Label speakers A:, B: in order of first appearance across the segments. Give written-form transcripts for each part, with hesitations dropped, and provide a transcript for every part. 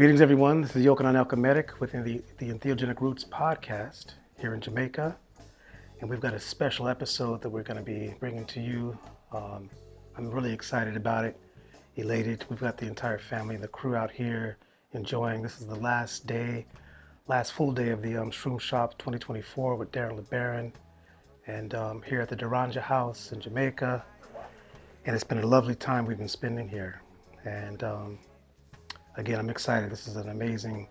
A: Greetings, everyone. This is Yochanan Alchemitic within the Entheogenic Roots podcast here in Jamaica. And we've got a special episode that we're going to be bringing to you. I'm really excited about it, elated. We've got the entire family and the crew out here enjoying. This is the last full day of the Shroomshop 2024 with Darren Le Baron. And here at the Duranja House in Jamaica. And it's been a lovely time we've been spending here. And again, I'm excited. This is an amazing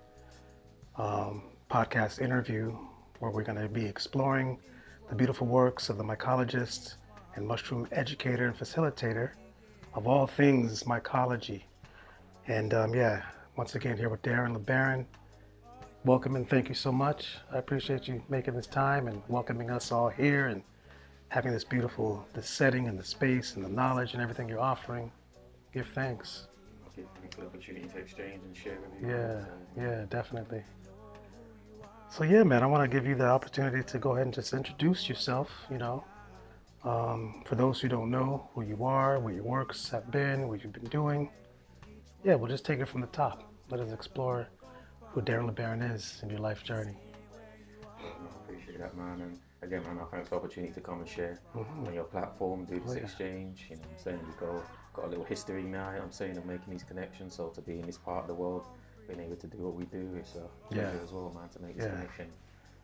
A: podcast interview where we're going to be exploring the beautiful works of the mycologist and mushroom educator and facilitator of all things mycology. And once again here with Darren Le Baron. Welcome and thank you so much. I appreciate you making this time and welcoming us all here and having this setting and the space and the knowledge and everything you're offering. Give thanks.
B: Thanks for the opportunity to exchange and share with you.
A: Yeah, definitely. So yeah, man, I want to give you the opportunity to go ahead and just introduce yourself, for those who don't know who you are, what your works have been, what you've been doing. Yeah, we'll just take it from the top. Let us explore who Darren Le Baron is in your life journey.
B: I appreciate that, man. And again, man, thanks for the opportunity to come and share on your platform, do this exchange. You know what I'm saying? We've got a little history now, you know what I'm saying, of making these connections. So to be in this part of the world, being able to do what we do, it's a pleasure as well, man, to make this connection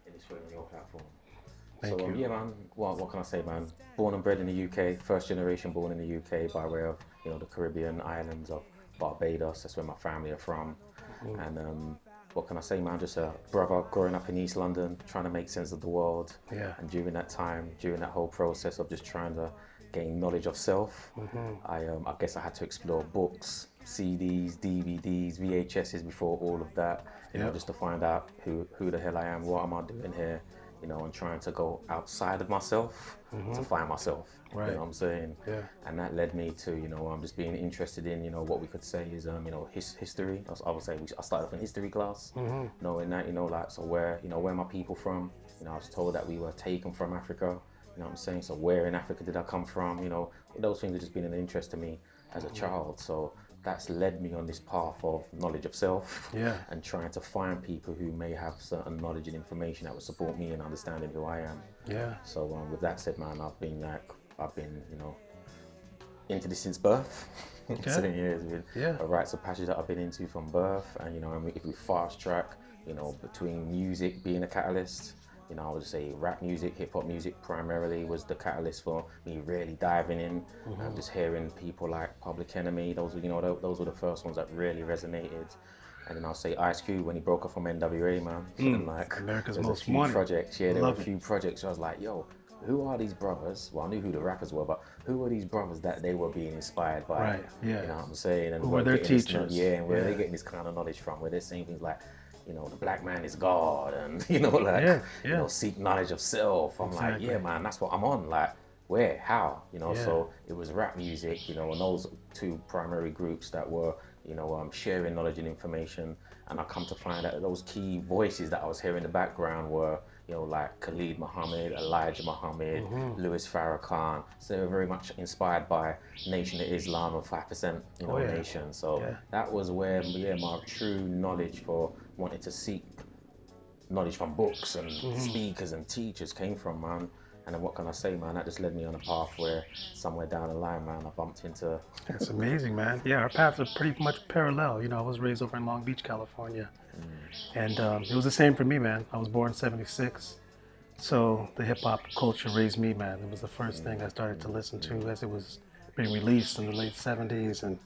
B: in this way on your platform.
A: Thank you.
B: Yeah, man, what can I say, man? Born and bred in the UK, first generation born in the UK by way of, the Caribbean islands of Barbados. That's where my family are from. And what can I say, man? Just a brother growing up in East London, trying to make sense of the world.
A: Yeah.
B: And during that time, during that whole process of just trying to gain knowledge of self, I guess I had to explore books, CDs, DVDs, VHSs before all of that, just to find out who the hell I am, what am I doing here, and trying to go outside of myself to find myself.
A: Right.
B: You know what I'm saying?
A: Yeah.
B: And that led me to, I'm just being interested in, what we could say is, history. I would say I started off in history class, knowing that, so where my people from? I was told that we were taken from Africa. You know what I'm saying? So where in Africa did I come from? Those things have just been an interest to me as a child. So that's led me on this path of knowledge of self and trying to find people who may have certain knowledge and information that would support me in understanding who I am.
A: Yeah.
B: So with that said, man, I've been into this since birth. 7 years with a rites of passage that I've been into from birth. And, if we fast track, between music being a catalyst, I would say rap music, hip hop music primarily was the catalyst for me really diving in and just hearing people like Public Enemy. Those were, those were the first ones that really resonated. And then I'll say Ice Cube when he broke up from NWA, man. And
A: America's
B: Most
A: Most
B: a few
A: Wanted.
B: projects. Yeah, there were a few projects. So I was like, yo, who are these brothers? Well, I knew who the rappers were, but who are these brothers that they were being inspired by?
A: Right. Yeah.
B: You know what I'm saying? And
A: who were their teachers?
B: And where are they getting this kind of knowledge from? Where they're saying things like, the black man is God, and seek knowledge of self. I'm like, yeah, man, that's what I'm on. Like, where, how, So it was rap music, and those two primary groups that were, sharing knowledge and information. And I come to find out that those key voices that I was hearing in the background were, like Khalid Muhammad, Elijah Muhammad, Louis Farrakhan. So they were very much inspired by Nation of Islam and 5%, Nation. So that was where, my true knowledge for wanting to seek knowledge from books and speakers and teachers came from, man. And then what can I say, man? That just led me on a path where somewhere down the line, man, I bumped into...
A: That's amazing, man. Yeah, our paths are pretty much parallel. I was raised over in Long Beach, California. And it was the same for me, man. I was born in 76. So the hip hop culture raised me, man. It was the first thing I started to listen to as it was being released in the late 70s and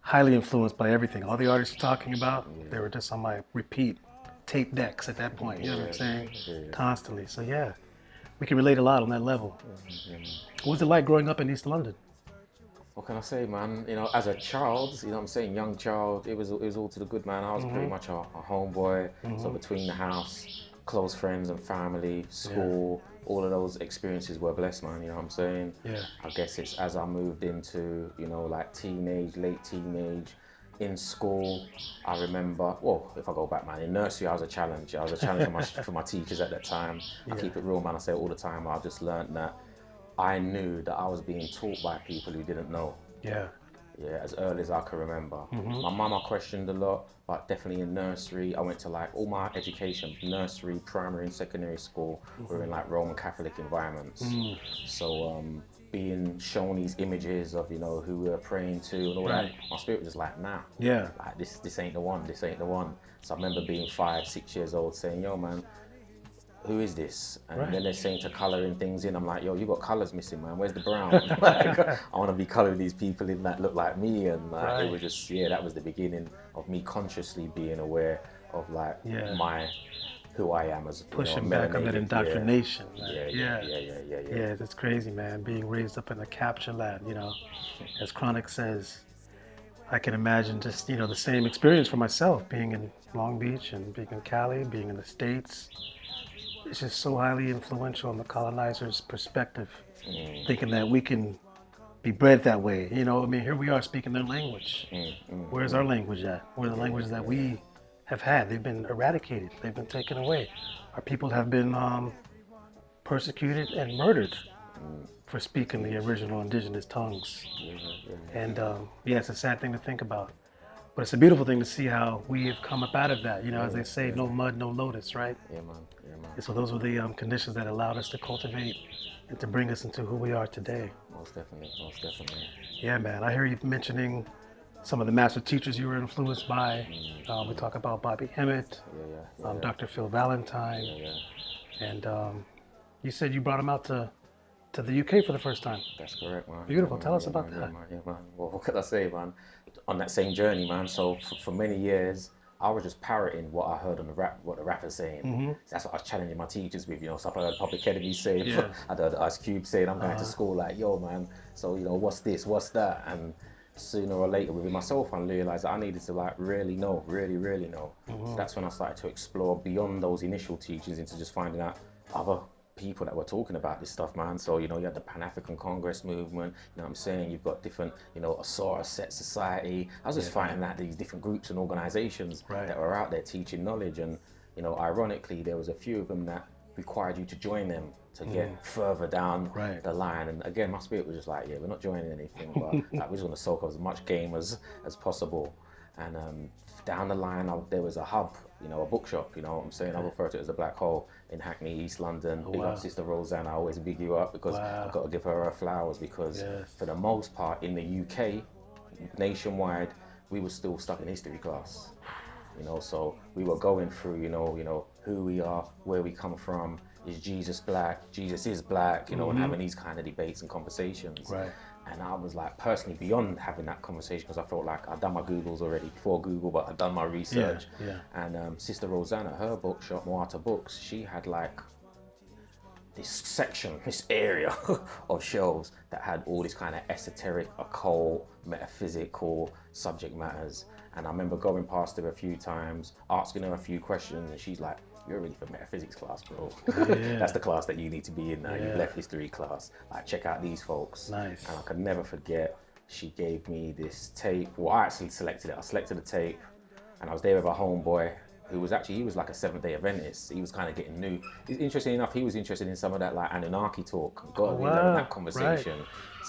A: highly influenced by everything. All the artists you're talking about, they were just on my repeat tape decks at that point. You know what I'm saying? Constantly. So yeah, we can relate a lot on that level. What was it like growing up in East London?
B: What can I say, man? As a child, young child, it was all to the good, man. I was pretty much a homeboy. So between the house, close friends and family, school, all of those experiences were blessed, man. You know what I'm saying? Yeah. I guess it's as I moved into, teenage, late teenage, in school, I remember, if I go back, man, in nursery, I was a challenge for my teachers at that time. I keep it real, man. I say it all the time. I just learned that I knew that I was being taught by people who didn't know.
A: Yeah.
B: Yeah, as early as I can remember. My mum I questioned a lot, but definitely in nursery. I went to like all my education, nursery, primary and secondary school, were in like Roman Catholic environments. So being shown these images of, you know, who we were praying to and all that, my spirit was just like, nah.
A: Yeah.
B: Like this ain't the one, this ain't the one. So I remember being 5, 6 years old saying, yo man, who is this? And then they're saying to colouring things in. I'm like, yo, you got colours missing, man. Where's the brown? Like, I want to be colouring these people in that look like me. And like, it was just, that was the beginning of me consciously being aware of like who I am as
A: pushing back on that indoctrination.
B: Yeah.
A: It's crazy, man. Being raised up in the capture land, you know, as Chronic says. I can imagine just, you know, the same experience for myself, being in Long Beach and being in Cali, being in the States. It's just so highly influential in the colonizer's perspective, thinking that we can be bred that way. You know, I mean, here we are speaking their language. Where's our language at? Where are the languages that we have had? They've been eradicated. They've been taken away. Our people have been persecuted and murdered for speaking the original indigenous tongues. And it's a sad thing to think about. But it's a beautiful thing to see how we have come up out of that. You know, as they say, no mud, no lotus, right?
B: Yeah, man.
A: And so those were the conditions that allowed us to cultivate and to bring us into who we are today.
B: Most definitely.
A: Yeah, man. I hear you mentioning some of the master teachers you were influenced by. We talk about Bobby Hemmett, Dr. Phil Valentine, and you said you brought him out to the UK for the first time.
B: That's correct, man.
A: Beautiful. Tell us about that.
B: Yeah, man. Well, what could I say, man? On that same journey, man. So for many years, I was just parroting what I heard on what the rappers saying. That's what I was challenging my teachers with, you know, stuff I heard Public Enemy saying. I heard Ice Cube saying, I'm going to school like, yo, man, so, you know, what's this, what's that? And sooner or later within myself, I realized that I needed to like really know. So that's when I started to explore beyond those initial teachings into just finding out other people that were talking about this stuff, man. So, you know, you had the Pan-African Congress movement, you know what I'm saying? You've got different, you know, Asura Set Society. I was just finding out these different groups and organizations that were out there teaching knowledge. And, you know, ironically, there was a few of them that required you to join them to get further down the line. And again, my spirit was just like, we're not joining anything, but like, we're just going to soak up as much game as possible. And down the line, there was a hub, you know, a bookshop, you know what I'm saying? I refer to it as a black hole in Hackney, East London. Big up Sister Roseanne, I always big you up because I've got to give her flowers because for the most part in the UK, nationwide, we were still stuck in history class. You know, so we were going through, you know, who we are, where we come from, is Jesus black, Jesus is black, you know, and having these kind of debates and conversations. And I was like, personally, beyond having that conversation, because I felt like I'd done my Googles already before Google, but I'd done my research. And Sister Rosanna, her bookshop, Moata Books, she had like this section, this area of shelves that had all this kind of esoteric, occult, metaphysical subject matters. And I remember going past her a few times, asking her a few questions, and she's like, you're ready for metaphysics class, bro. That's the class that you need to be in now. You've left history class. Like, check out these folks.
A: Nice.
B: And I could never forget, she gave me this tape. Well, I actually selected it. I selected the tape, and I was there with a homeboy who was actually, he was like a Seventh-day Adventist. He was kind of getting new. Interesting enough, he was interested in some of that like Anunnaki talk. God, we having that conversation.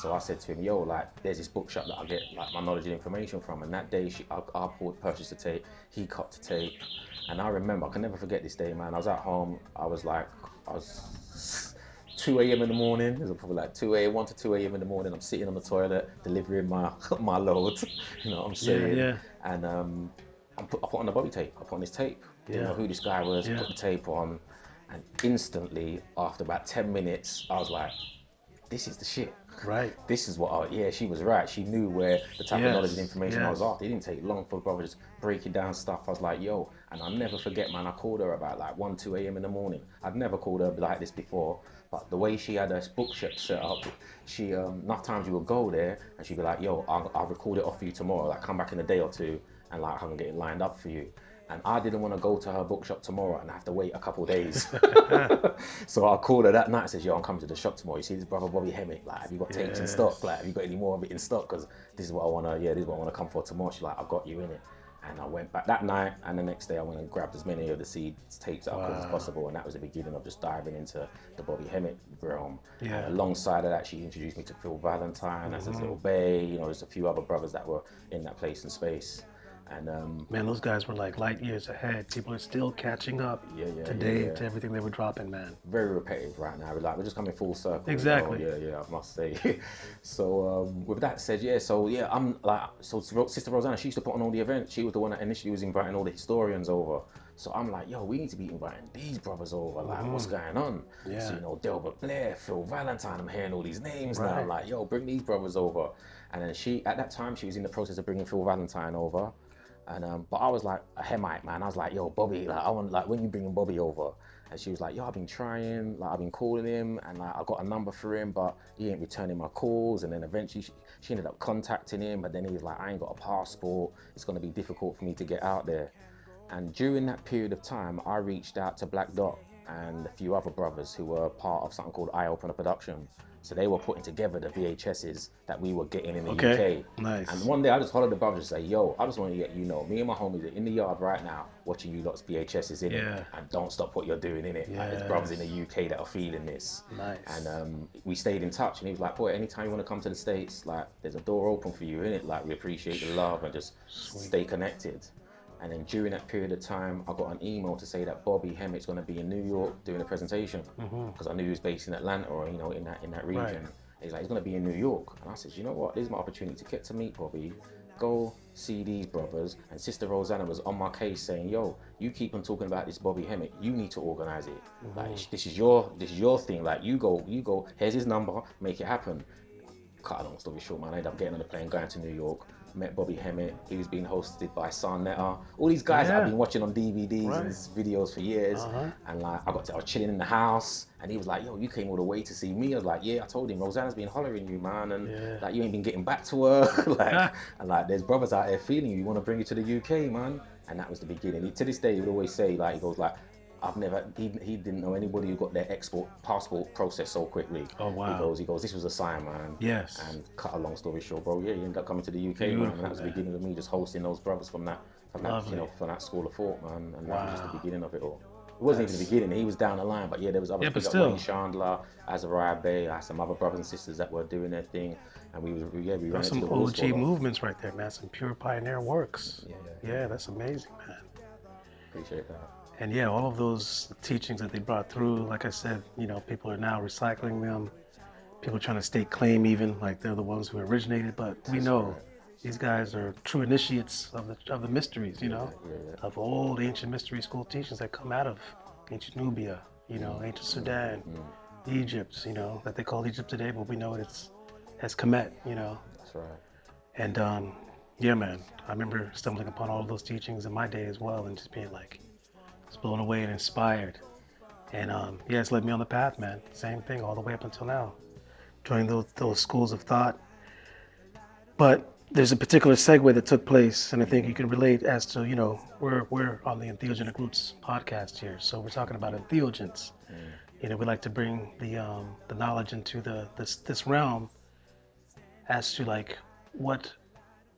B: So I said to him, yo, like, there's this bookshop that I get like my knowledge and information from. And that day, I purchased the tape. He cut the tape. And I remember, I can never forget this day, man. I was at home. I was 2 a.m. in the morning. It was probably like 1 to 2 a.m. in the morning. I'm sitting on the toilet delivering my load. You know what I'm saying? And I put on the bobby tape. I put on this tape. Didn't know who this guy was. Put the tape on, and instantly, after about 10 minutes, I was like, "This is the shit." This is what she was right. She knew where the type of knowledge and information I was after. It didn't take long for brother just breaking down stuff. I was like, yo, and I'll never forget, man, I called her about like 1, 2 a.m. in the morning. I'd never called her like this before, but the way she had her bookshop set up, she, enough times you would go there and she'd be like, yo, I'll record it off for you tomorrow. Like, come back in a day or two and like, I can get it lined up for you. And I didn't want to go to her bookshop tomorrow and have to wait a couple of days. So I called her that night and said, yo, I'm coming to the shop tomorrow. You see this brother Bobby Hemmett? Like, have you got tapes in stock? Like, have you got any more of it in stock? Because this is what I want to, this is what I want to come for tomorrow. She's like, I've got you in it. And I went back that night, and the next day I went and grabbed as many of the seed tapes out as possible, and that was the beginning of just diving into the Bobby Hemmett realm.
A: Yeah.
B: And alongside of that, she introduced me to Phil Valentine as his little bae. You know, there's a few other brothers that were in that place and space. And
A: man, those guys were like light years ahead. People are still catching up today to everything they were dropping, man.
B: Very repetitive right now. We're just coming full circle.
A: Exactly.
B: You know? Yeah, I must say. So with that said, I'm like, so Sister Rosanna, she used to put on all the events. She was the one that initially was inviting all the historians over. So I'm like, yo, we need to be inviting these brothers over. Like, what's going on?
A: Yeah.
B: So, you know, Delbert Blair, Phil Valentine, I'm hearing all these names now. I'm like, yo, bring these brothers over. And then at that time, she was in the process of bringing Phil Valentine over. And but I was like a Hemmite, man. I was like, yo, Bobby, like I want, like, when you bringing Bobby over? And she was like, yo, I've been trying, like I've been calling him, and like I got a number for him, but he ain't returning my calls. And then eventually she ended up contacting him, but then he was like, I ain't got a passport. It's gonna be difficult for me to get out there. And during that period of time, I reached out to Black Dot and a few other brothers who were part of something called Eye Opener Production. So they were putting together the VHSs that we were getting in the UK.
A: Nice.
B: And one day I just hollered the brothers and say, yo, I just want to let you know, me and my homies are in the yard right now watching you lot's VHSs in it. And don't stop what you're doing in it. Like, there's brothers in the UK that are feeling this.
A: Nice.
B: And we stayed in touch, and he was like, boy, anytime you want to come to the States, like there's a door open for you in it. Like, we appreciate the love and just stay connected. And then during that period of time, I got an email to say that Bobby Hemmett's going to be in New York doing a presentation, because I knew he was based in Atlanta, or you know, in that region.
A: Right.
B: He's like, he's going to be in New York. And I said, you know what? This is my opportunity to get to meet Bobby, go see these brothers. And Sister Rosanna was on my case saying, yo, you keep on talking about this Bobby Hemmett, you need to organize it. Like, this is your thing. Like, you go, here's his number, make it happen. Cut a long story short, man, I ended up getting on the plane, going to New York, met Bobby Hemmett. He was being hosted by Sarnetta. All these guys that I've been watching on DVDs and videos for years. And like, I was chilling in the house, and he was like, yo, you came all the way to see me. I was like, yeah, I told him, Rosanna's been hollering you, man, and like, you ain't been getting back to her. Like, and like, there's brothers out there feeling you, want to bring you to the UK, man. And that was the beginning. To this day, he would always say, like, he goes like, he didn't know anybody who got their passport processed so quickly.
A: Oh, wow.
B: He goes, this was a sign, man.
A: Yes.
B: And cut a long story short, bro, he ended up coming to the UK, man. And that was the beginning of me just hosting those brothers from that school of thought, man. And that was just the beginning of it all. It wasn't even the beginning, he was down the line, but there was other people like Wayne Chandler, Azariah Bay, I had some other brothers and sisters that were doing their thing, and we ran into
A: some
B: the
A: OG movements right there, man. Some pure pioneer works. Yeah, that's amazing, man.
B: Appreciate that.
A: And yeah, all of those teachings that they brought through, like I said, you know, people are now recycling them. People are trying to stake claim, even like they're the ones who originated. But we know these guys are true initiates of the mysteries, you know, of old ancient mystery school teachings that come out of ancient Nubia, you know, ancient Sudan, Egypt, you know, that they call Egypt today, but we know it's as Kemet, you know.
B: That's right.
A: And yeah, man, I remember stumbling upon all of those teachings in my day as well, and just being like, blown away and inspired. And it's led me on the path, man. Same thing all the way up until now. Joining those schools of thought. But there's a particular segue that took place, and I think you can relate as to, you know, we're on the Entheogenic Roots podcast here. So we're talking about entheogens. You know, we like to bring the knowledge into this realm as to like what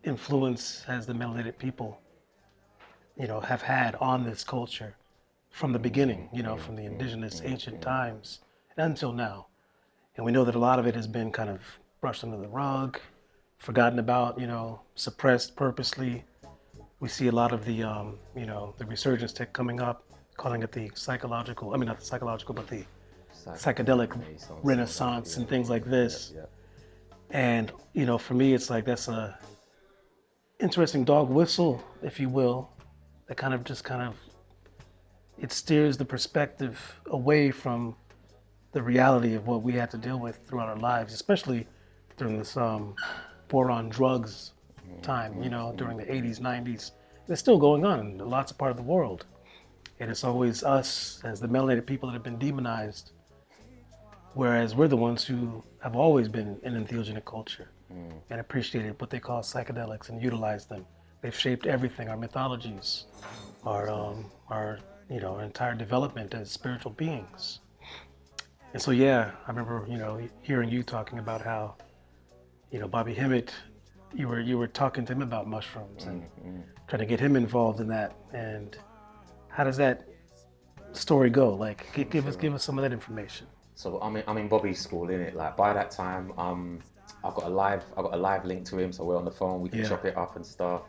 A: influence has the melanated people, you know, have had on this culture from the beginning, you know, from the indigenous ancient times until now. And we know that a lot of it has been kind of brushed under the rug, forgotten about, you know, suppressed purposely. We see a lot of the, you know, the resurgence tech coming up, calling it the psychological, I mean, not the psychological, but the psychedelic renaissance and things like this. And, you know, for me, it's like, that's a interesting dog whistle, if you will, that kind of it steers the perspective away from the reality of what we had to deal with throughout our lives, especially during this war on drugs time, you know, during the 80s, 90s. And it's still going on in lots of parts of the world. And it's always us as the melanated people that have been demonized, whereas we're the ones who have always been in entheogenic culture and appreciated what they call psychedelics and utilized them. They've shaped everything, our mythologies, our you know, our entire development as spiritual beings. And so, yeah, I remember, you know, hearing you talking about how, you know, Bobby Hemmett you were talking to him about mushrooms and trying to get him involved in that. And how does that story go? Like, give us some of that information.
B: So I'm in Bobby's school, innit? Like by that time, I got a live link to him, so we're on the phone. We can chop it up and stuff.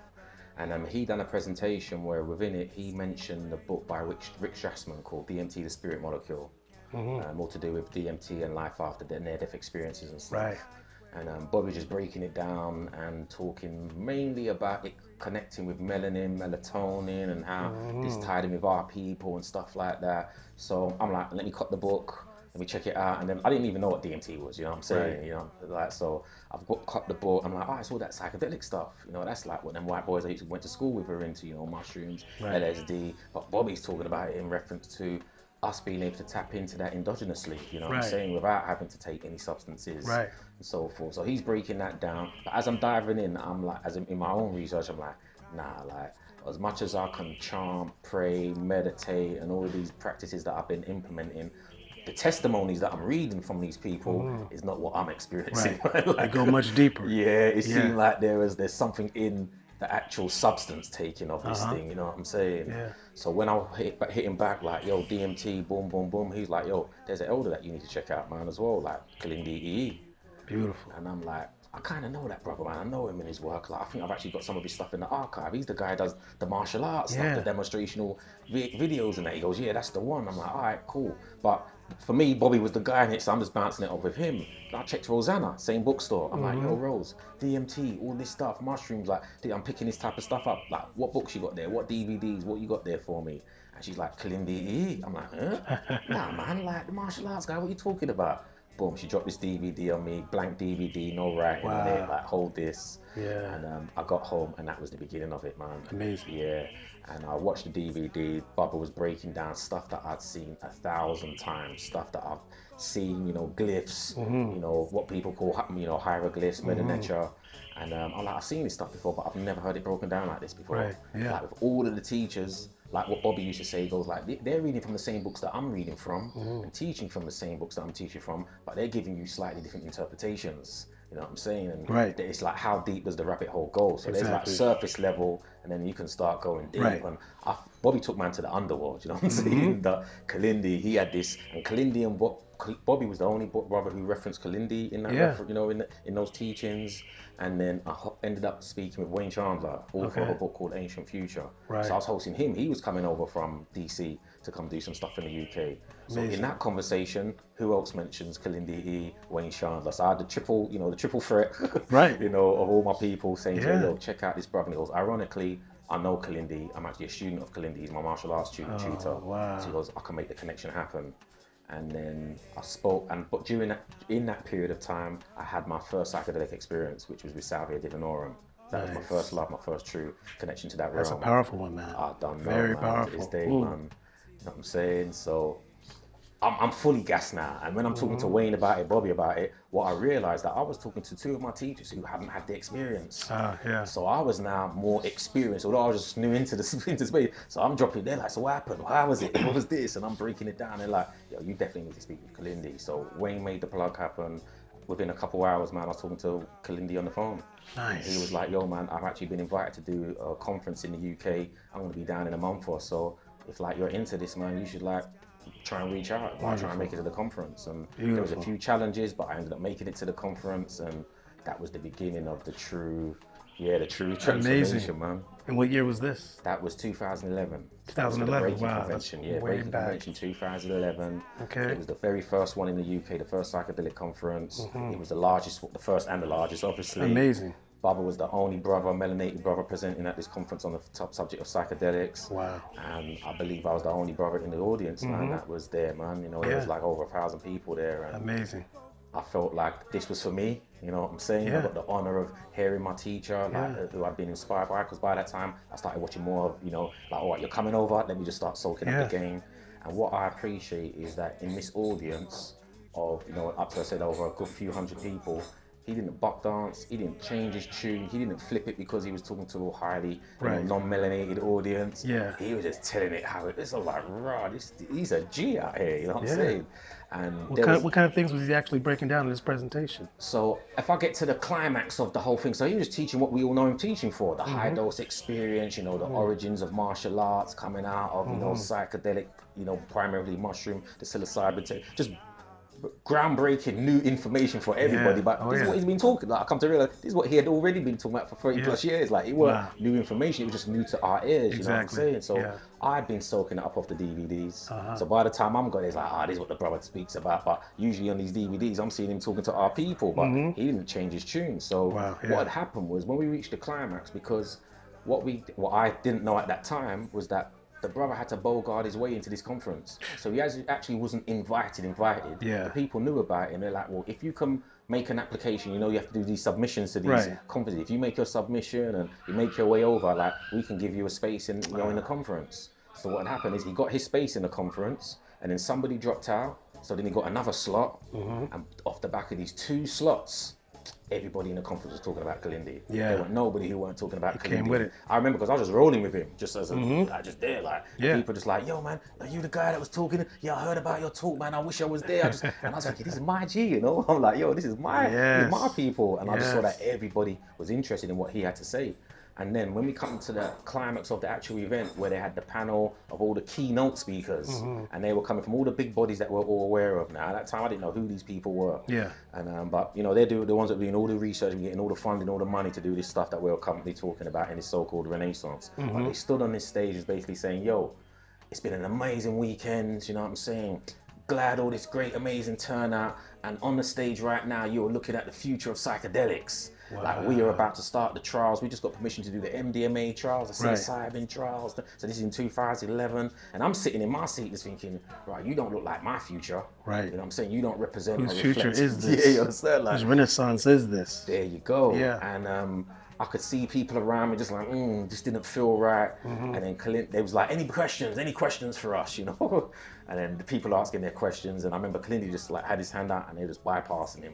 B: And he done a presentation where within it he mentioned a book by Rick Strassman called DMT: The Spirit Molecule, more to do with DMT and life after near-death experiences and stuff.
A: Right.
B: And Bobby just breaking it down and talking mainly about it connecting with melanin, melatonin, and how this tied in with our people and stuff like that. So I'm like, let me cut the book. Let me check it out, and then I didn't even know what DMT was, you know what I'm saying? Right. You know, like, so I've cut the book. I'm like, oh, it's all that psychedelic stuff, you know. That's like what them white boys I went to school with were into, you know, mushrooms, LSD. But Bobby's talking about it in reference to us being able to tap into that endogenously, you know what I'm saying, without having to take any substances, and so forth. So he's breaking that down. But as I'm diving in, I'm like, in my own research, I'm like, nah, like, as much as I can chant, pray, meditate, and all of these practices that I've been implementing, the testimonies that I'm reading from these people is not what I'm experiencing.
A: Right. Like, I go much deeper.
B: Yeah, it seemed like there's something in the actual substance taking of this thing, you know what I'm saying?
A: Yeah.
B: So when I hit him back, like, yo, DMT, boom, boom, boom, he's like, yo, there's an elder that you need to check out, man, as well, like Kalindi EE.
A: Beautiful.
B: And I'm like, I kind of know that brother, man. I know him in his work. Like, I think I've actually got some of his stuff in the archive. He's the guy who does the martial arts stuff, the demonstrational videos and that. He goes, yeah, that's the one. I'm like, all right, cool. But for me, Bobby was the guy in it, so I'm just bouncing it off with him. I checked Rosanna, same bookstore. I'm like, yo, Rose, DMT, all this stuff, mushrooms, like, I'm picking this type of stuff up. Like, what books you got there? What DVDs? What you got there for me? And she's like, Kalindi EE. I'm like, huh? Nah, man, like, the martial arts guy, what are you talking about? Boom, she dropped this DVD on me, blank DVD, no writing on it, like, hold this.
A: Yeah.
B: And I got home and that was the beginning of it, man.
A: Amazing.
B: Yeah. And I watched the DVD, Bubba was breaking down stuff that I'd seen 1,000 times, stuff that I've seen, you know, glyphs, you know, what people call, you know, hieroglyphs, Mother Nature. And I'm like, I've seen this stuff before, but I've never heard it broken down like this before.
A: Right. Yeah.
B: Like, with all of the teachers, like what Bobby used to say, he goes like, they're reading from the same books that I'm reading from and teaching from the same books that I'm teaching from, but they're giving you slightly different interpretations. You know what I'm saying? And it's like, how deep does the rabbit hole go? So there's like surface level, and then you can start going deep. And Bobby took man to the underworld, you know what I'm saying? The Kalindi, he had this, and Kalindi and Bobby was the only brother who referenced Kalindi in that, you know, in those teachings. And then I ended up speaking with Wayne Chandler, author of a book called Ancient Future. So I was hosting him. He was coming over from DC to come do some stuff in the UK. So in that conversation, who else mentions Kalindi E, Wayne Chandler? So I had the triple threat, you know, of all my people saying, yo, check out this brother. And he goes, ironically, I know Kalindi. I'm actually a student of Kalindi. He's my martial arts tutor. So he goes, I can make the connection happen. And then I spoke, but in that period of time, I had my first psychedelic experience, which was with Salvia divinorum. That was my first love, my first true connection to that realm.
A: That's a powerful one, man.
B: I don't know,
A: very
B: man,
A: powerful.
B: to this day, man. You know what I'm saying? So I'm fully gassed now. And when I'm talking to Wayne about it, Bobby about it, what I realized that I was talking to two of my teachers who haven't had the experience. So I was now more experienced, although I was just new into space. So I'm dropping, they're like, so what happened? How was it? What was this? And I'm breaking it down. They're like, yo, you definitely need to speak with Kalindi. So Wayne made the plug happen. Within a couple hours, man, I was talking to Kalindi on the phone. He was like, yo, man, I've actually been invited to do a conference in the UK. I'm going to be down in a month or so. If like you're into this, man, you should like try and reach out, try and make it to the conference. And there was a few challenges, but I ended up making it to the conference, and that was the beginning of the true transformation, man.
A: And what year was this?
B: That was 2011.
A: 2011, wow.
B: Convention, Breaking Convention 2011.
A: Okay.
B: It was the very first one in the UK, the first psychedelic conference. It was the largest, the first and the largest, obviously.
A: Amazing.
B: Baba was the only brother, melanated brother, presenting at this conference on the top subject of psychedelics.
A: Wow.
B: And I believe I was the only brother in the audience, man, that was there, man. You know, there was like over 1,000 people there. And
A: amazing.
B: I felt like this was for me, you know what I'm saying? I got the honor of hearing my teacher, who I'd been inspired by, because by that time I started watching more of, you know, like, all right, you're coming over, let me just start soaking up the game. And what I appreciate is that in this audience of, you know, up to, I said, over a good few hundred people, He didn't buck dance. He didn't change his tune. He didn't flip it because he was talking to a highly non-melanated audience.
A: Yeah.
B: He was just telling it how it is. I was like, raw, he's a G out here, you know what I'm saying? And
A: what kind of things was he actually breaking down in his presentation?
B: So if I get to the climax of the whole thing, so he was teaching what we all know him teaching for, the high dose experience, you know, the origins of martial arts coming out of, you know, psychedelic, you know, primarily mushroom, the psilocybin, just groundbreaking new information for everybody. But this is what he's been talking about. I come to realize this is what he had already been talking about for 30 plus years. Like, it wasn't new information, it was just new to our ears, you know what I'm saying? So I'd been soaking it up off the DVDs. So by the time I'm going, it's like, this is what the brother speaks about. But usually on these DVDs, I'm seeing him talking to our people, but he didn't change his tune. So what had happened was when we reached the climax, because what I didn't know at that time was that the brother had to bogart his way into this conference. So he actually wasn't invited.
A: Yeah.
B: The people knew about it, and they're like, well, if you can make an application, you know, you have to do these submissions to these conferences. If you make your submission and you make your way over, like, we can give you a space in, you know, in the conference. So what happened is he got his space in the conference, and then somebody dropped out. So then he got another slot, and off the back of these 2 slots, everybody in the conference was talking about Kalindi.
A: Yeah.
B: There was nobody who weren't talking about Kalindi.
A: Came with it.
B: I remember because I was just rolling with him, just as just there, like, people just like, yo man, are you the guy that was talking? Yeah, I heard about your talk, man. I wish I was there. And I was like, this is my G, you know? I'm like, yo, this is my people. And I just saw that everybody was interested in what he had to say. And then when we come to the climax of the actual event, where they had the panel of all the keynote speakers, and they were coming from all the big bodies that we're all aware of now. At that time, I didn't know who these people were.
A: Yeah.
B: And but you know, they're the ones that are doing all the research and getting all the funding, all the money to do this stuff that we're currently talking about in this so-called Renaissance. But they stood on this stage, is basically saying, yo, it's been an amazing weekend. You know what I'm saying? Glad all this great, amazing turnout. And on the stage right now, you're looking at the future of psychedelics. Wow. Like, we are about to start the trials. We just got permission to do the MDMA trials, the psilocybin trials. So this is in 2011. And I'm sitting in my seat just thinking, right, you don't look like my future.
A: Right.
B: You know what I'm saying? You don't represent
A: whose future is this?
B: Yeah, you understand? Like,
A: whose Renaissance is this?
B: There you go.
A: Yeah.
B: And I could see people around me just like, this didn't feel right. And then they was like, any questions for us, you know? And then the people asking their questions. And I remember Kalindi just like had his hand out and they were just bypassing him.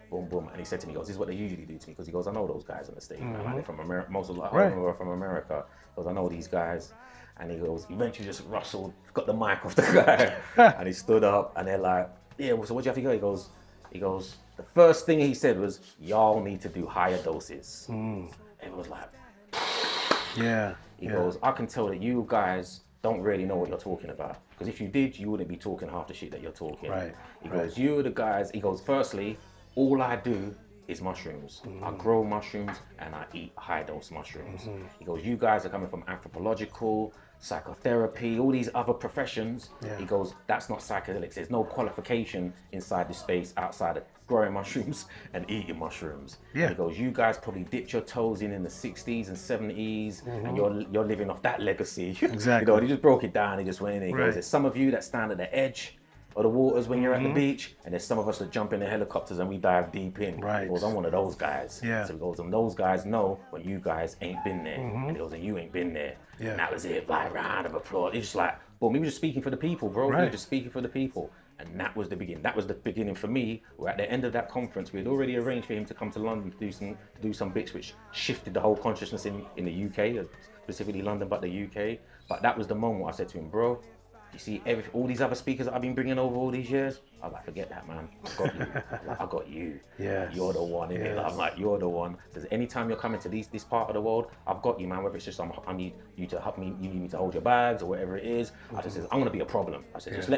B: Boom, boom. And he said to me, he goes, this is what they usually do to me. Because he goes, I know those guys on the stage, man. Like, they're from America. Most of them are from America. He goes, I know these guys. And he goes, eventually just rustled, got the mic off the guy. And he stood up and they're like, yeah, well, so what do you have to go? He goes, the first thing he said was, y'all need to do higher doses. And it was like, he goes, I can tell that you guys don't really know what you're talking about. Because if you did, you wouldn't be talking half the shit that you're talking. He goes, you're the guys. He goes, firstly, all I do is mushrooms. I grow mushrooms and I eat high dose mushrooms. He goes, you guys are coming from anthropological, psychotherapy, all these other professions. He goes, that's not psychedelics. There's no qualification inside this space outside of growing mushrooms and eating mushrooms. And he goes, you guys probably dipped your toes in the 60s and 70s and you're living off that legacy.
A: Exactly.
B: You know, he just broke it down. He just went in and he goes, there's some of you that stand at the edge of the waters when you're at the beach, and there's some of us that jump in the helicopters and we dive deep in. He goes, I'm one of those guys. So he goes, and those guys know when you guys ain't been there. And he goes, and you ain't been there. And that was it, like, round of applause. It's just like, boom, he was just speaking for the people, bro. He was just speaking for the people. And that was the beginning. That was the beginning for me, where at the end of that conference, we had already arranged for him to come to London to do some bits which shifted the whole consciousness in the UK, specifically London, but the UK. But that was the moment I said to him, bro, you see, all these other speakers that I've been bringing over all these years, I was like, forget that, man. I got you. I got you. You're the one, innit? I'm like, you're the one. Says, anytime you're coming to this part of the world, I've got you, man. Whether it's just I need you to help me, you need me to hold your bags or whatever it is. I just says, I'm gonna be a problem. I said, just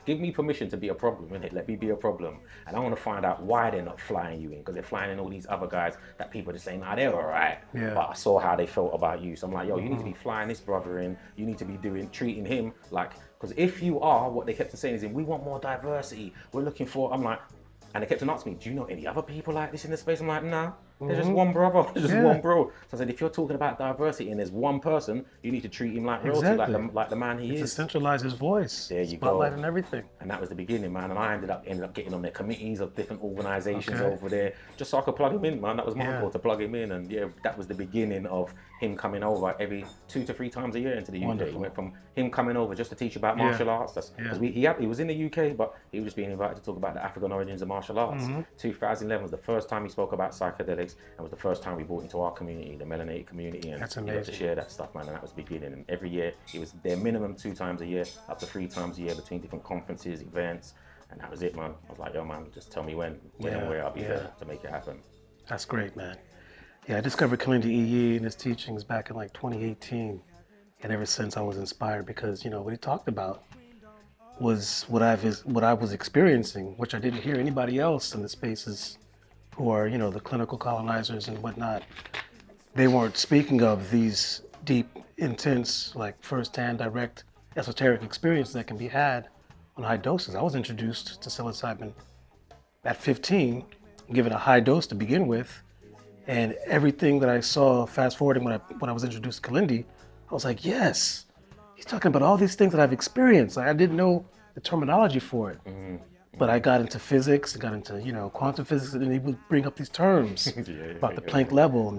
B: give me permission to be a problem, innit? Let me be a problem. And I want to find out why they're not flying you in, because they're flying in all these other guys that people are just saying, nah, they're all right. But I saw how they felt about you. So I'm like, yo, you need to be flying this brother in. You need to be treating him like, because if you are, what they kept on saying is, we want more diversity. We're looking for, I'm like, and they kept on asking me, do you know any other people like this in the space? I'm like, nah. There's just one brother, there's just one bro. So I said, if you're talking about diversity and there's one person, you need to treat him like royalty, like the man he is.
A: To centralize his voice,
B: there you
A: spotlight
B: go.
A: and everything.
B: And that was the beginning, man. And I ended up getting on their committees of different organizations over there, just so I could plug him in, man. That was my goal, to plug him in. And that was the beginning of him coming over every 2 to 3 times a year into the UK.
A: Wonderful.
B: He went from him coming over just to teach about martial arts. Because he was in the UK, but he was just being invited to talk about the African origins of martial arts. 2011 was the first time he spoke about psychedelics, and was the first time we brought into our community, the melanated community, and
A: that's
B: he got to share that stuff, man. And that was the beginning. And every year he was there minimum 2 times a year, up to 3 times a year, between different conferences, events, and that was it, man. I was like, yo, man, just tell me when and where, I'll be there to make it happen.
A: That's great, man. Yeah, I discovered Kalindi EE and his teachings back in like 2018, and ever since I was inspired, because what he talked about was what I was experiencing, which I didn't hear anybody else in the spaces who are the clinical colonizers and whatnot. They weren't speaking of these deep, intense, like first-hand, direct, esoteric experiences that can be had on high doses. I was introduced to psilocybin at 15, given a high dose to begin with, and everything that I saw, fast forwarding when I was introduced to Kalindi, I was like, yes, he's talking about all these things that I've experienced. Like, I didn't know the terminology for it. But I got into physics, got into quantum physics, and he would bring up these terms about the Planck level and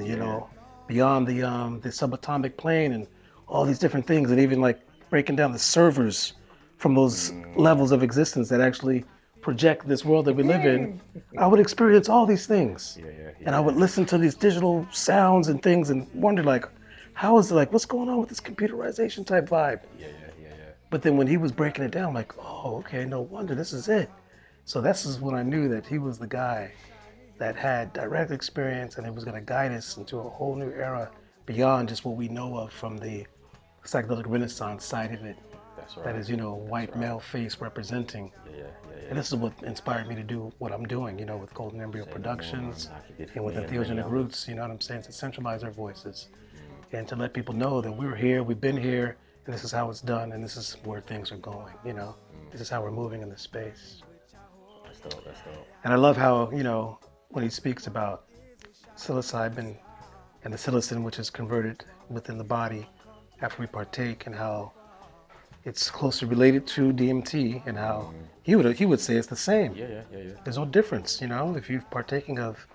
A: beyond the subatomic plane and all these different things, and even like breaking down the servers from those levels of existence that actually project this world that we live in. I would experience all these things, and I would listen to these digital sounds and things and wonder like, how is it, like, what's going on with this computerization type vibe? But then when he was breaking it down, I'm like, oh, okay, no wonder, this is it. So this is when I knew that he was the guy that had direct experience, and it was going to guide us into a whole new era beyond just what we know of from the psychedelic renaissance side of it.
B: That's right.
A: That is, white male face representing. And this is what inspired me to do what I'm doing, with Golden Embryo Productions and with Entheogenic Roots, you know what I'm saying, to centralize our voices and to let people know that we're here, we've been here, and this is how it's done, and this is where things are going, This is how we're moving in this space.
B: That's dope.
A: And I love how, when he speaks about psilocybin and the psilocin, which is converted within the body after we partake, and how it's closely related to DMT, and how he would say it's the same.
B: Yeah.
A: There's no difference, if you're partaking of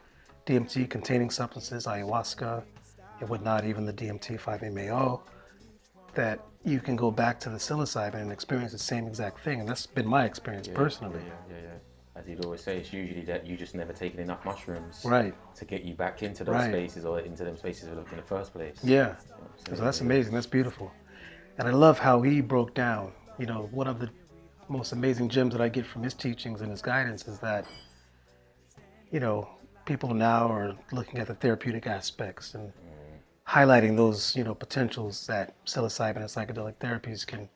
A: DMT containing substances, ayahuasca, and whatnot, even the DMT 5-MeO, that you can go back to the psilocybin and experience the same exact thing. And that's been my experience personally.
B: Yeah. As you'd always say, it's usually that you just never taken enough mushrooms to get you back into those spaces, or into them spaces we looked in the first place.
A: Yeah, so that's amazing, that's beautiful. And I love how he broke down, one of the most amazing gems that I get from his teachings and his guidance is that, people now are looking at the therapeutic aspects and highlighting those, potentials that psilocybin and psychedelic therapies can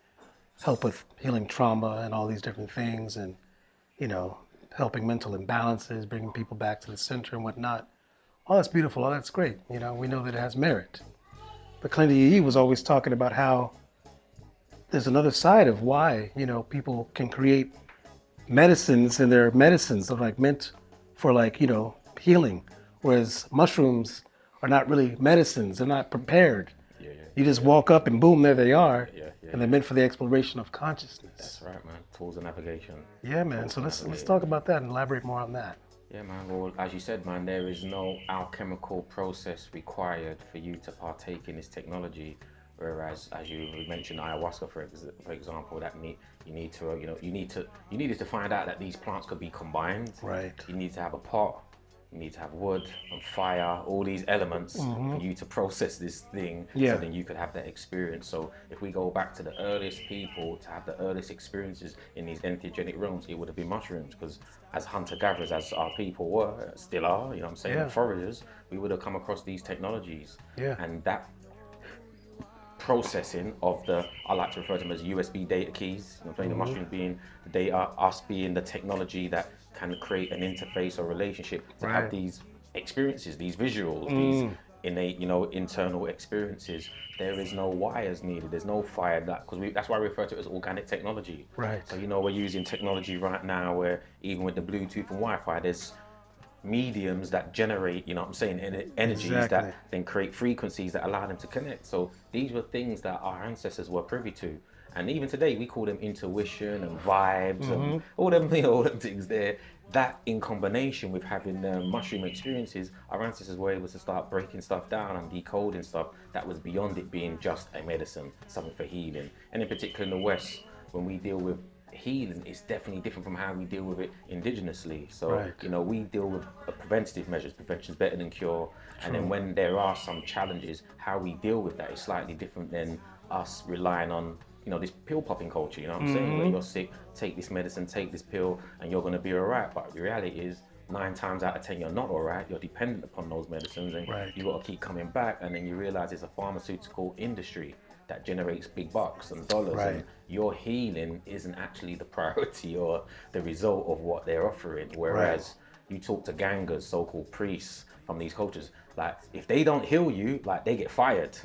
A: help with healing trauma and all these different things, and, helping mental imbalances, bringing people back to the center and whatnot. All that's beautiful, all that's great. We know that it has merit. But Kalindi EE was always talking about how there's another side of why, people can create medicines, and their medicines are like meant for healing, whereas mushrooms are not really medicines. They're not prepared. You just walk up and boom, there they are. And they're meant for the exploration of consciousness.
B: That's right, man. Tools of navigation.
A: Yeah, man. So let's talk about that and elaborate more on that.
B: Yeah, man. Well, as you said, man, there is no alchemical process required for you to partake in this technology. Whereas, as you mentioned, ayahuasca, for example, that you needed to find out that these plants could be combined.
A: Right.
B: You need to have a pot. You need to have wood and fire, all these elements for you to process this thing, so then you could have that experience. So if we go back to the earliest people to have the earliest experiences in these entheogenic realms, it would have been mushrooms, because as hunter-gatherers, as our people were, still are, foragers, we would have come across these technologies. And that processing of I like to refer to them as USB data keys, the mushrooms being the data, us being the technology that can create an interface or relationship to have these experiences, these visuals, these innate, internal experiences. There is no wires needed. There's no fire. That's why we refer to it as organic technology.
A: Right.
B: So we're using technology right now where even with the Bluetooth and Wi-Fi, there's mediums that generate, you know what I'm saying, energies that then create frequencies that allow them to connect. So these were things that our ancestors were privy to. And even today, we call them intuition and vibes and all them, you know, all them things there. That in combination with having mushroom experiences, our ancestors were able to start breaking stuff down and decoding stuff that was beyond it being just a medicine, something for healing. And in particular in the West, when we deal with healing, it's definitely different from how we deal with it indigenously. So, you know, we deal with preventative measures. Prevention is better than cure. And then when there are some challenges, how we deal with that is slightly different than us relying on, you know, this pill popping culture, you know what I'm saying? Where you're sick, take this medicine, take this pill, and you're going to be all right. But the reality is, 9 times out of 10, you're not all right. You're dependent upon those medicines, and you got to keep coming back. And then you realize it's a pharmaceutical industry that generates big bucks and dollars, and your healing isn't actually the priority or the result of what they're offering. Whereas you talk to gangers, so-called priests from these cultures, like if they don't heal you, like they get fired.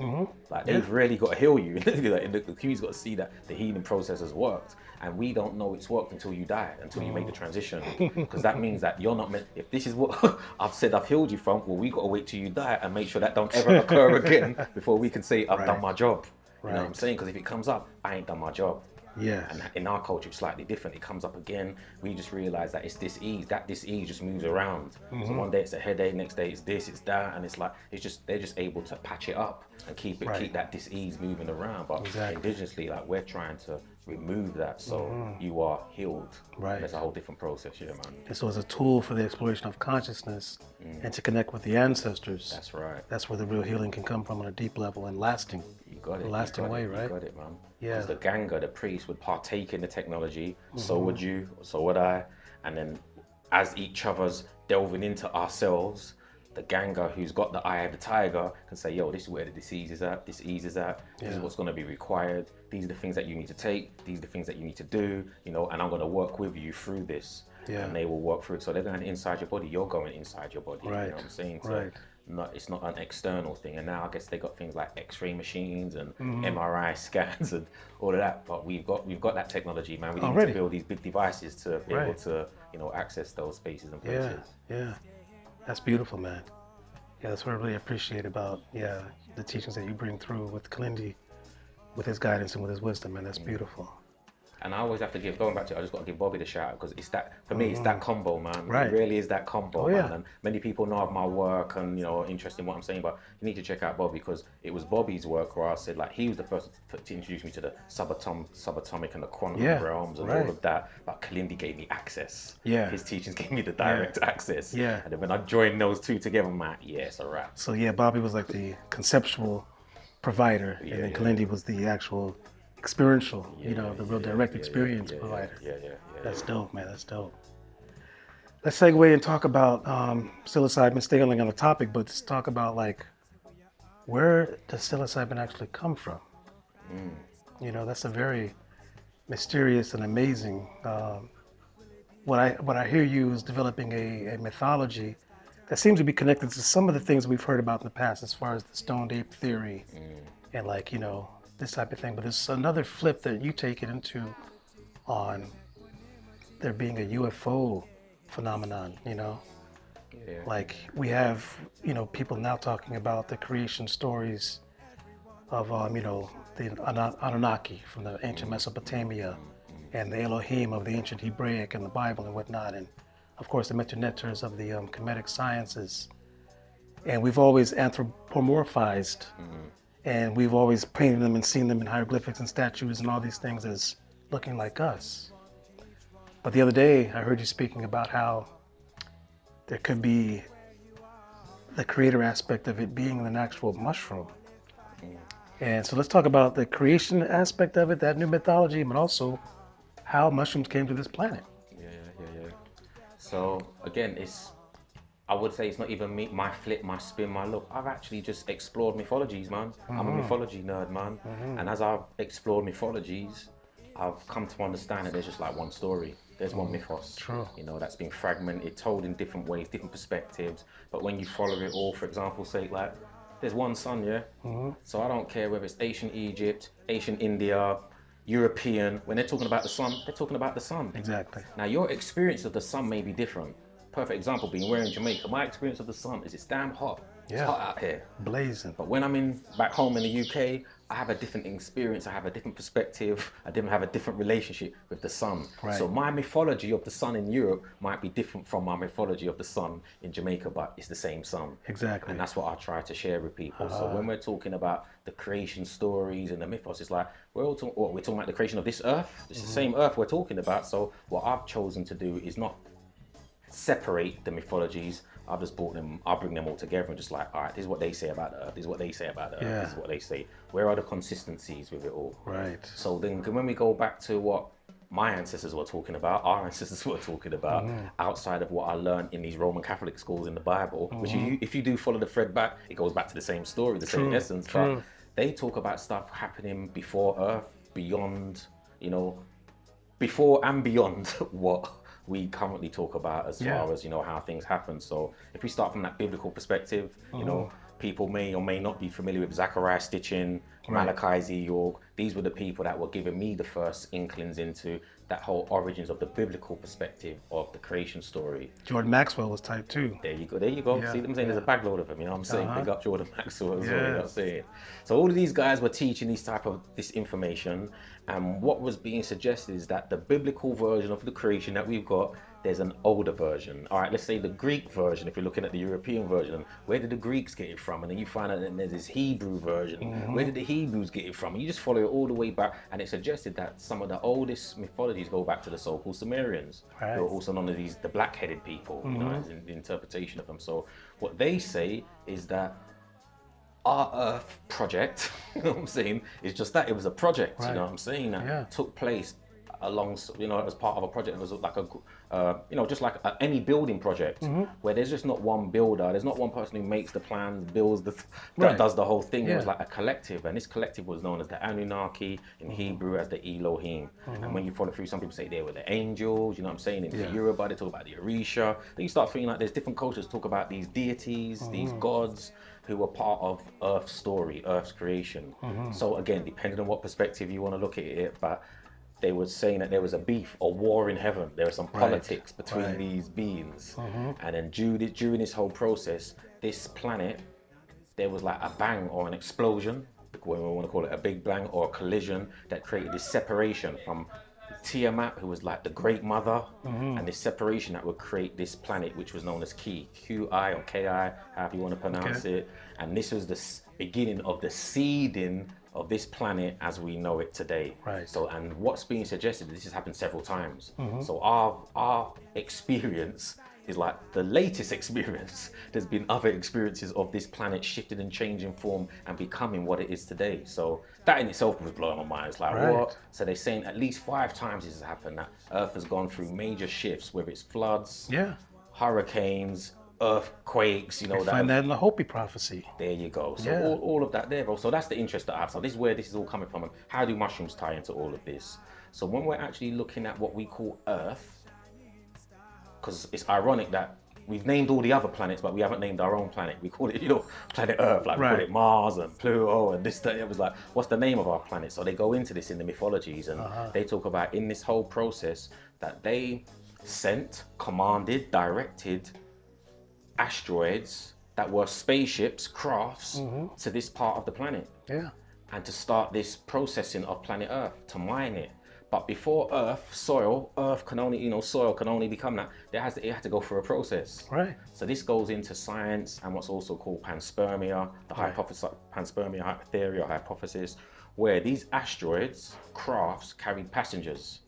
B: Like they've really got to heal you. Like, the community's got to see that the healing process has worked, and we don't know it's worked until you die, until you make the transition, because that means that you're not meant. If this is what I've said I've healed you from, well, we got to wait till you die and make sure that don't ever occur again before we can say I've done my job. You know what I'm saying? Because if it comes up, I ain't done my job. And in our culture, it's slightly different. It comes up again. We just realize that it's dis-ease. That dis-ease just moves around. So one day it's a headache, next day it's this, it's that, and it's like they're just able to patch it up and keep that dis-ease moving around. But indigenously, like we're trying to remove that, so you are healed. That's a whole different process, man.
A: And so it's a tool for the exploration of consciousness and to connect with the ancestors.
B: That's right.
A: That's where the real healing can come from on a deep level and lasting.
B: You got it.
A: Lasting way, right?
B: You got it, man. Because the Ganga, the priest, would partake in the technology. So would you. So would I. And then, as each other's delving into ourselves, the Ganga, who's got the eye of the tiger, can say, "Yo, this is where the disease is at. This ease is at. This is what's going to be required. These are the things that you need to take. These are the things that you need to do. You know, and I'm going to work with you through this." And they will work through it. So they're going inside your body. You're going inside your body. You know what I'm saying? So it's not an external thing. And now I guess they got things like X-ray machines and MRI scans and all of that. But we've got that technology, man. We need to build these big devices to be able to, you know, access those spaces and places.
A: That's beautiful, man. That's what I really appreciate about the teachings that you bring through with Kalindi, with his guidance and with his wisdom, man. That's beautiful.
B: And I always have to going back to it, I just got to give Bobby the shout out, because it's that, for me, it's that combo, man. It really is that combo, man. And many people know of my work and, you know, interested in what I'm saying, but you need to check out Bobby, because it was Bobby's work where I said, like, he was the first to introduce me to the subatomic and the quantum realms and all of that. But Kalindi gave me access. His teachings gave me the direct access. And then when I joined those two together, I'm like, it's a wrap.
A: So Bobby was like the conceptual provider, and then Kalindi was the actual experiential, you know, the real direct experience provider. That's dope, man. That's dope. Let's segue and talk about psilocybin, staying on the topic, but let's talk about, like, where does psilocybin actually come from? You know, that's a very mysterious and amazing. What I hear you is developing a mythology that seems to be connected to some of the things we've heard about in the past, as far as the stoned ape theory and, like, you know, this type of thing. But there's another flip that you take it into on there being a UFO phenomenon, you know? Like, we have, you know, people now talking about the creation stories of, you know, the Anunnaki from the ancient Mesopotamia and the Elohim of the ancient Hebraic and the Bible and whatnot. And, of course, the Metaneters of the Kemetic sciences. And we've always anthropomorphized and we've always painted them and seen them in hieroglyphics and statues and all these things as looking like us. But the other day, I heard you speaking about how there could be the creator aspect of it being an actual mushroom. And so let's talk about the creation aspect of it, that new mythology, but also how mushrooms came to this planet.
B: So again, I would say it's not even me, my flip, my spin, my look. I've actually just explored mythologies, man. I'm a mythology nerd, man. And as I've explored mythologies, I've come to understand that there's just like one story. There's one mythos, you know, that's been fragmented, told in different ways, different perspectives. But when you follow it all, for example, say like, there's one sun, So I don't care whether it's ancient Egypt, ancient India, European. When they're talking about the sun, they're talking about the sun.
A: Exactly.
B: Now your experience of the sun may be different. perfect example being we're in Jamaica. My experience of the sun is it's damn hot. It's hot out here.
A: Blazing.
B: But when I'm back home in the UK, I have a different experience. I have a different perspective. I didn't have a different relationship with the sun.
A: Right.
B: So my mythology of the sun in Europe might be different from my mythology of the sun in Jamaica, but it's the same sun.
A: Exactly.
B: And that's what I try to share with people. So when we're talking about the creation stories and the mythos, it's like we're talking about the creation of this earth. It's the same earth we're talking about. So what I've chosen to do is not separate the mythologies. I'll bring them all together and just like, all right, this is what they say about the earth, this is what they say about the earth, this is what they say. Where are the consistencies with it all?
A: Right.
B: So then when we go back to what my ancestors were talking about, our ancestors were talking about, outside of what I learned in these Roman Catholic schools in the Bible, which if you do follow the thread back, it goes back to the same story, the same essence. But they talk about stuff happening before earth, beyond, before and beyond what we currently talk about as far as how things happen. So if we start from that biblical perspective, people may or may not be familiar with Zechariah Stitchin, Malachi York. These were the people that were giving me the first inklings into that whole origins of the biblical perspective of the creation story.
A: Jordan Maxwell was type 2.
B: There you go.
A: Yeah.
B: See what I'm saying? There's a bagload of them, you know what I'm saying? Big up Jordan Maxwell as well, you know what I'm saying? So all of these guys were teaching this information, and what was being suggested is that the biblical version of the creation that we've got, there's an older version. All right, let's say the Greek version, if you're looking at the European version, where did the Greeks get it from? And then you find out that there's this Hebrew version. Where did the Hebrews get it from? And you just follow it all the way back, and it suggested that some of the oldest mythologies go back to the so-called Sumerians, who are also known as the black-headed people, as in the interpretation of them. So what they say is that our Earth project, you know what I'm saying, is just that. It was a project, you know what I'm saying, that took place along, as part of a project. It was like just like any building project, where there's just not one builder, there's not one person who makes the plans, builds that does the whole thing. It was like a collective, and this collective was known as the Anunnaki, in Hebrew as the Elohim. And when you follow through, some people say they were the angels, you know what I'm saying, in the Yoruba they talk about the Orisha. Then you start feeling like there's different cultures talk about these deities, these gods, who were part of Earth's story, Earth's creation. So again, depending on what perspective you want to look at it, but they were saying that there was a beef or war in heaven. There was some politics between these beings. And then during this whole process, this planet, there was like a bang or an explosion, we want to call it a big bang or a collision, that created this separation from Tiamat, who was like the great mother, and this separation that would create this planet, which was known as Qi or Ki, however you want to pronounce it. And this was the beginning of the seeding of this planet as we know it today. So, and what's being suggested, this has happened several times. So our experience is like the latest experience. There's been other experiences of this planet shifting and changing form and becoming what it is today. So that in itself was blowing my mind. It's like, what? So they're saying at least 5 times this has happened, that Earth has gone through major shifts, whether it's floods, hurricanes, earthquakes,
A: find that in the Hopi prophecy.
B: There you go. So all of that there, bro. So that's the interest that I have. So this is where this is all coming from, and how do mushrooms tie into all of this? So when we're actually looking at what we call Earth, because it's ironic that we've named all the other planets, but we haven't named our own planet. We call it, planet Earth, like we call it Mars and Pluto and this, that. It was like, what's the name of our planet? So they go into this in the mythologies, and they talk about in this whole process that they sent, commanded, directed asteroids that were spaceships, crafts, to this part of the planet. And to start this processing of planet Earth, to mine it. But before Earth can only, soil can only become that. It had to go through a process. So this goes into science and what's also called panspermia, the panspermia theory or hypothesis, where these asteroids, crafts, carried passengers.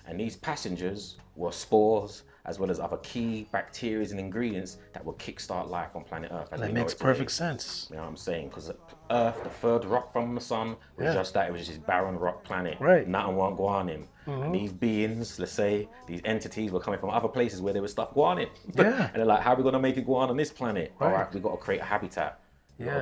B: And these passengers were spores, as well as other key bacteria and ingredients that will kickstart life on planet Earth.
A: That makes perfect sense.
B: You know what I'm saying? Because Earth, the third rock from the sun, was just that. It was just this barren rock planet. Nothing won't go on in. And these beings, let's say, these entities were coming from other places where there was stuff go on in. And they're like, how are we going to make it go on this planet? All right, we've got to create a habitat.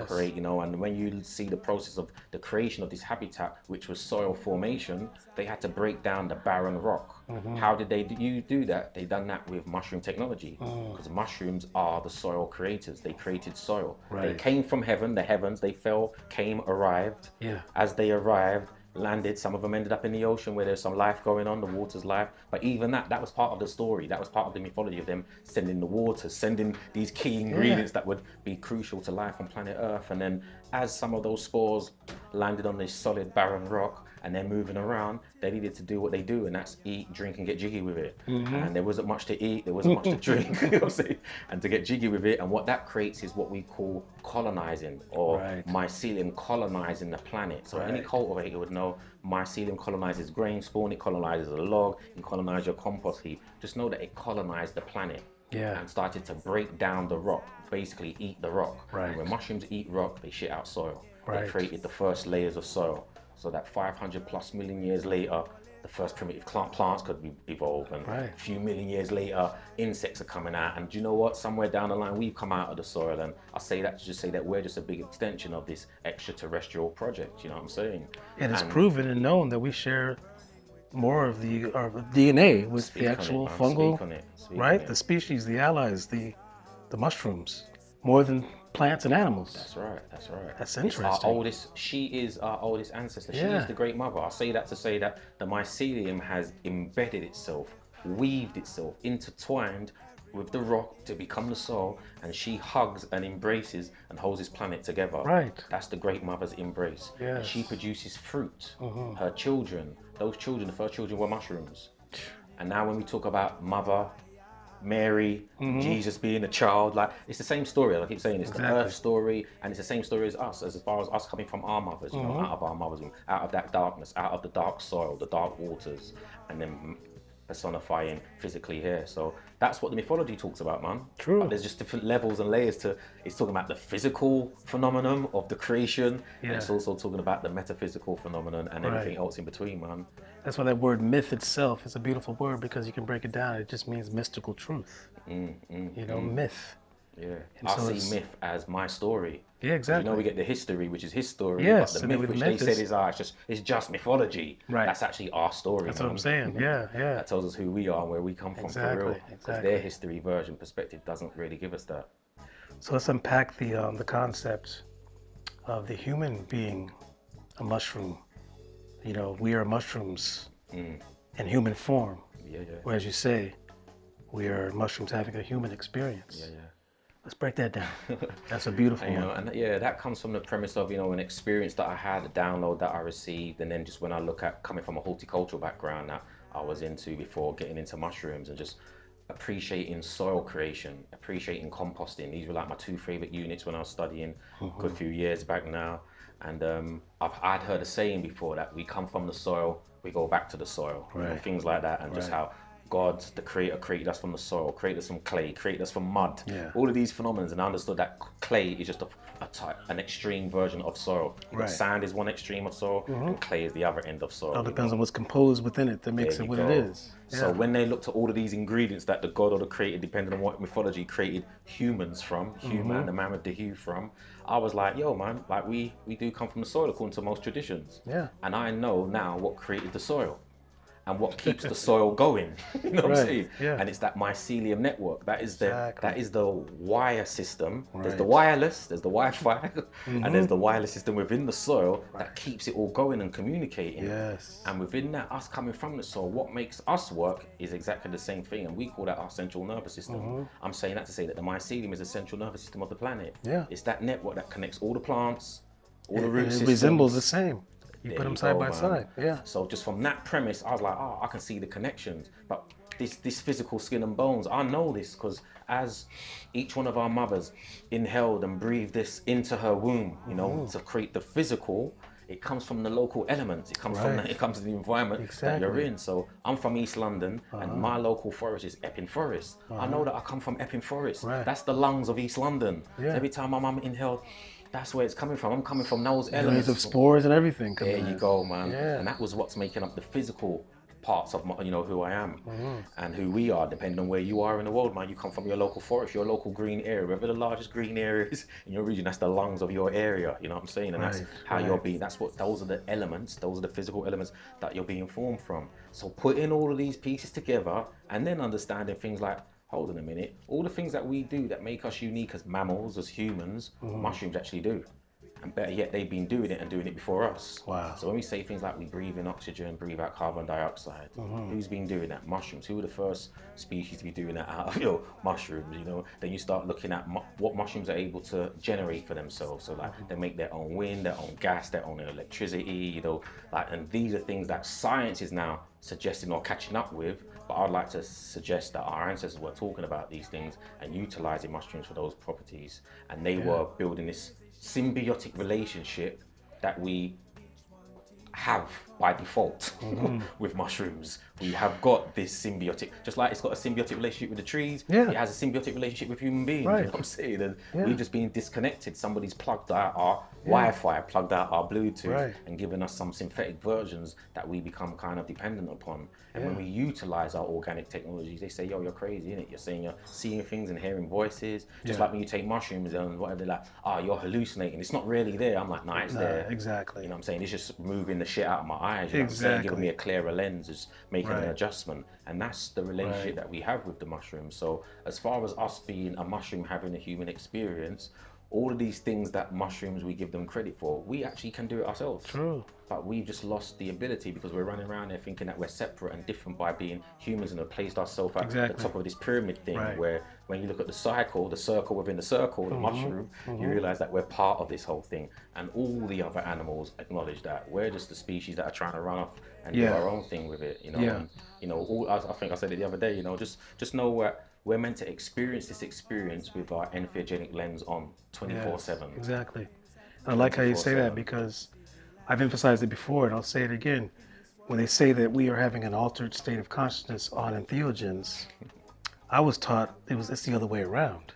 B: Create, and when you see the process of the creation of this habitat, which was soil formation, they had to break down the barren rock. How did they do that? They done that with mushroom technology, because mushrooms are the soil creators. They created soil. They came from heaven, the heavens, they fell, came, arrived. As they arrived, landed. Some of them ended up in the ocean where there's some life going on, the water's life. But even that was part of the story. That was part of the mythology of them sending the water, sending these key ingredients that would be crucial to life on planet Earth. And then as some of those spores landed on this solid barren rock and they're moving around, they needed to do what they do, and that's eat, drink, and get jiggy with it. And there wasn't much to eat, there wasn't much to drink, you know what I'm saying? And to get jiggy with it. And what that creates is what we call colonizing, or mycelium colonizing the planet. So any cultivator would know mycelium colonizes grain spawn, it colonizes a log, you colonize your compost heap. Just know that it colonized the planet. And started to break down the rock, basically eat the rock. And when mushrooms eat rock, they shit out soil. They created the first layers of soil. So that 500 plus million years later, the first primitive plants could evolve, and a few million years later, insects are coming out. And do you know what? Somewhere down the line, we've come out of the soil, and I say that to just say that we're just a big extension of this extraterrestrial project. You know what I'm saying?
A: And it's proven and known that we share more of the DNA with the actual fungal, the species, the allies, the mushrooms, more than plants and animals.
B: That's right.
A: That's interesting.
B: She is our oldest ancestor. She is the great mother. I say that to say that the mycelium has embedded itself, weaved itself, intertwined with the rock to become the soil, and she hugs and embraces and holds this planet together. That's the great mother's embrace. And she produces fruit. Her children, the first children were mushrooms. And now when we talk about mother, Mary, Jesus being a child, like it's the same story. I keep saying it's the earth story, and it's the same story as us, as far as us coming from our mothers, you know, out of our mothers, out of that darkness, out of the dark soil, the dark waters, and then personifying physically here. So that's what the mythology talks about, man. But there's just different levels and layers to. It's talking about the physical phenomenon of the creation, and it's also talking about the metaphysical phenomenon and everything else in between, man.
A: That's why that word myth itself is a beautiful word, because you can break it down. It just means mystical truth. You know, myth.
B: And I see myth as my story.
A: You know,
B: we get the history, which is his story, but the myth, which they said is it's just mythology. That's actually our story.
A: That's what I'm saying. That
B: tells us who we are and where we come from for real. Because their history version perspective doesn't really give us that.
A: So let's unpack the concept of the human being a mushroom. You know, we are mushrooms in human form. Or as you say, we are mushrooms having a human experience. Let's break that down. That's a beautiful one.
B: And that comes from the premise of, you know, an experience that I had, a download that I received, and then just when I look at coming from a horticultural background that I was into before getting into mushrooms, and just appreciating soil creation, appreciating composting. These were like my two favorite units when I was studying a good few years back now. And I'd heard a saying before that we come from the soil, we go back to the soil, you know, things like that, and just how God, the creator, created us from the soil, created us from clay, created us from mud, all of these phenomena. And I understood that clay is just an extreme version of soil. Sand is one extreme of soil, and clay is the other end of soil.
A: It all depends on what's composed within it that makes it what it is.
B: So when they looked at all of these ingredients that the God or the creator, depending on what mythology, created humans from, human, the man with the hue from, I was like, yo, man, like we do come from the soil according to most traditions. And I know now what created the soil and what keeps the soil going. You know what I'm saying? And it's that mycelium network. That is the wire system. There's the wireless, there's the Wi-Fi, and there's the wireless system within the soil that keeps it all going and communicating. And within that, us coming from the soil, what makes us work is exactly the same thing, and we call that our central nervous system. I'm saying that to say that the mycelium is the central nervous system of the planet. It's that network that connects all the plants, all the root systems.
A: It resembles the same. You put them side by side,
B: So just from that premise, I was like, oh, I can see the connections. But this physical skin and bones, I know this because as each one of our mothers inhaled and breathed this into her womb, you know, to create the physical, it comes from the local elements. It comes from it comes to the environment that you're in. So I'm from East London, and my local forest is Epping Forest. I know that I come from Epping Forest. That's the lungs of East London. So every time my mum inhaled, that's where it's coming from. I'm coming from those elements.
A: Of spores and everything.
B: There you go, man. And that was what's making up the physical parts of my, you know, who I am and who we are, depending on where you are in the world, man. You come from your local forest, your local green area, wherever the largest green area is in your region. That's the lungs of your area. You know what I'm saying? And that's how you're being. Those are the elements. Those are the physical elements that you're being formed from. So putting all of these pieces together and then understanding things like, hold on a minute, all the things that we do that make us unique as mammals, as humans, mushrooms actually do. and better yet, they've been doing it and doing it before us.
A: Wow.
B: So when we say things like we breathe in oxygen, breathe out carbon dioxide, who's been doing that? Mushrooms. Who were the first species to be doing that out of mushrooms? Then you start looking at what mushrooms are able to generate for themselves. So like they make their own wind, their own gas, their own electricity. And these are things that science is now suggesting or catching up with. But I'd like to suggest that our ancestors were talking about these things and utilizing mushrooms for those properties, and they were building this symbiotic relationship that we have by default with mushrooms. We have got this symbiotic, just like it's got a symbiotic relationship with the trees, it has a symbiotic relationship with human beings.
A: Right.
B: You know what I'm saying? And we've just been disconnected. Somebody's plugged out our Wi-Fi, plugged out our Bluetooth, and given us some synthetic versions that we become kind of dependent upon. And when we utilize our organic technologies, they say, yo, you're crazy, innit? You're saying you're seeing things and hearing voices. Just like when you take mushrooms and whatever, they're like, you're hallucinating. It's not really there. I'm like, nah, it's there.
A: Exactly.
B: You know what I'm saying? It's just moving the shit out of my eyes. You know what I'm saying? Giving me a clearer lens, is making an adjustment. And that's the relationship that we have with the mushroom. So as far as us being a mushroom having a human experience, all of these things that mushrooms we give them credit for, we actually can do it ourselves.
A: True.
B: But we've just lost the ability because we're running around there thinking that we're separate and different by being humans and have placed ourselves at the top of this pyramid thing, where when you look at the circle within the circle, the mushroom, you realize that we're part of this whole thing, and all the other animals acknowledge that we're just the species that are trying to run off and do our own thing with it. And, I think I said it the other day, just know what we're meant to experience this experience with our entheogenic lens on 24/7.
A: Exactly. And I like how you say that, because I've emphasized it before, and I'll say it again. When they say that we are having an altered state of consciousness on entheogens, I was taught it's the other way around.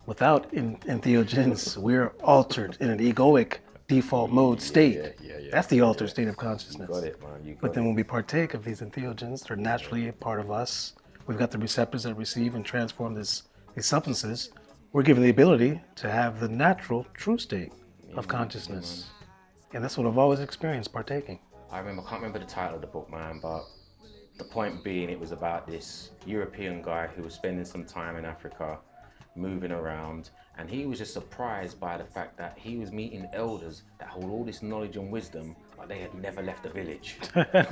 A: Without entheogens, we're altered in an egoic default mode state. That's the altered state of consciousness.
B: You got it, man.
A: But then when we partake of these entheogens, they're naturally a part of us. We've got the receptors that receive and transform these substances. We're given the ability to have the natural, true state of consciousness. And that's what I've always experienced partaking.
B: I can't remember the title of the book, man, but the point being, it was about this European guy who was spending some time in Africa, moving around, and he was just surprised by the fact that he was meeting elders that hold all this knowledge and wisdom, but they had never left the village.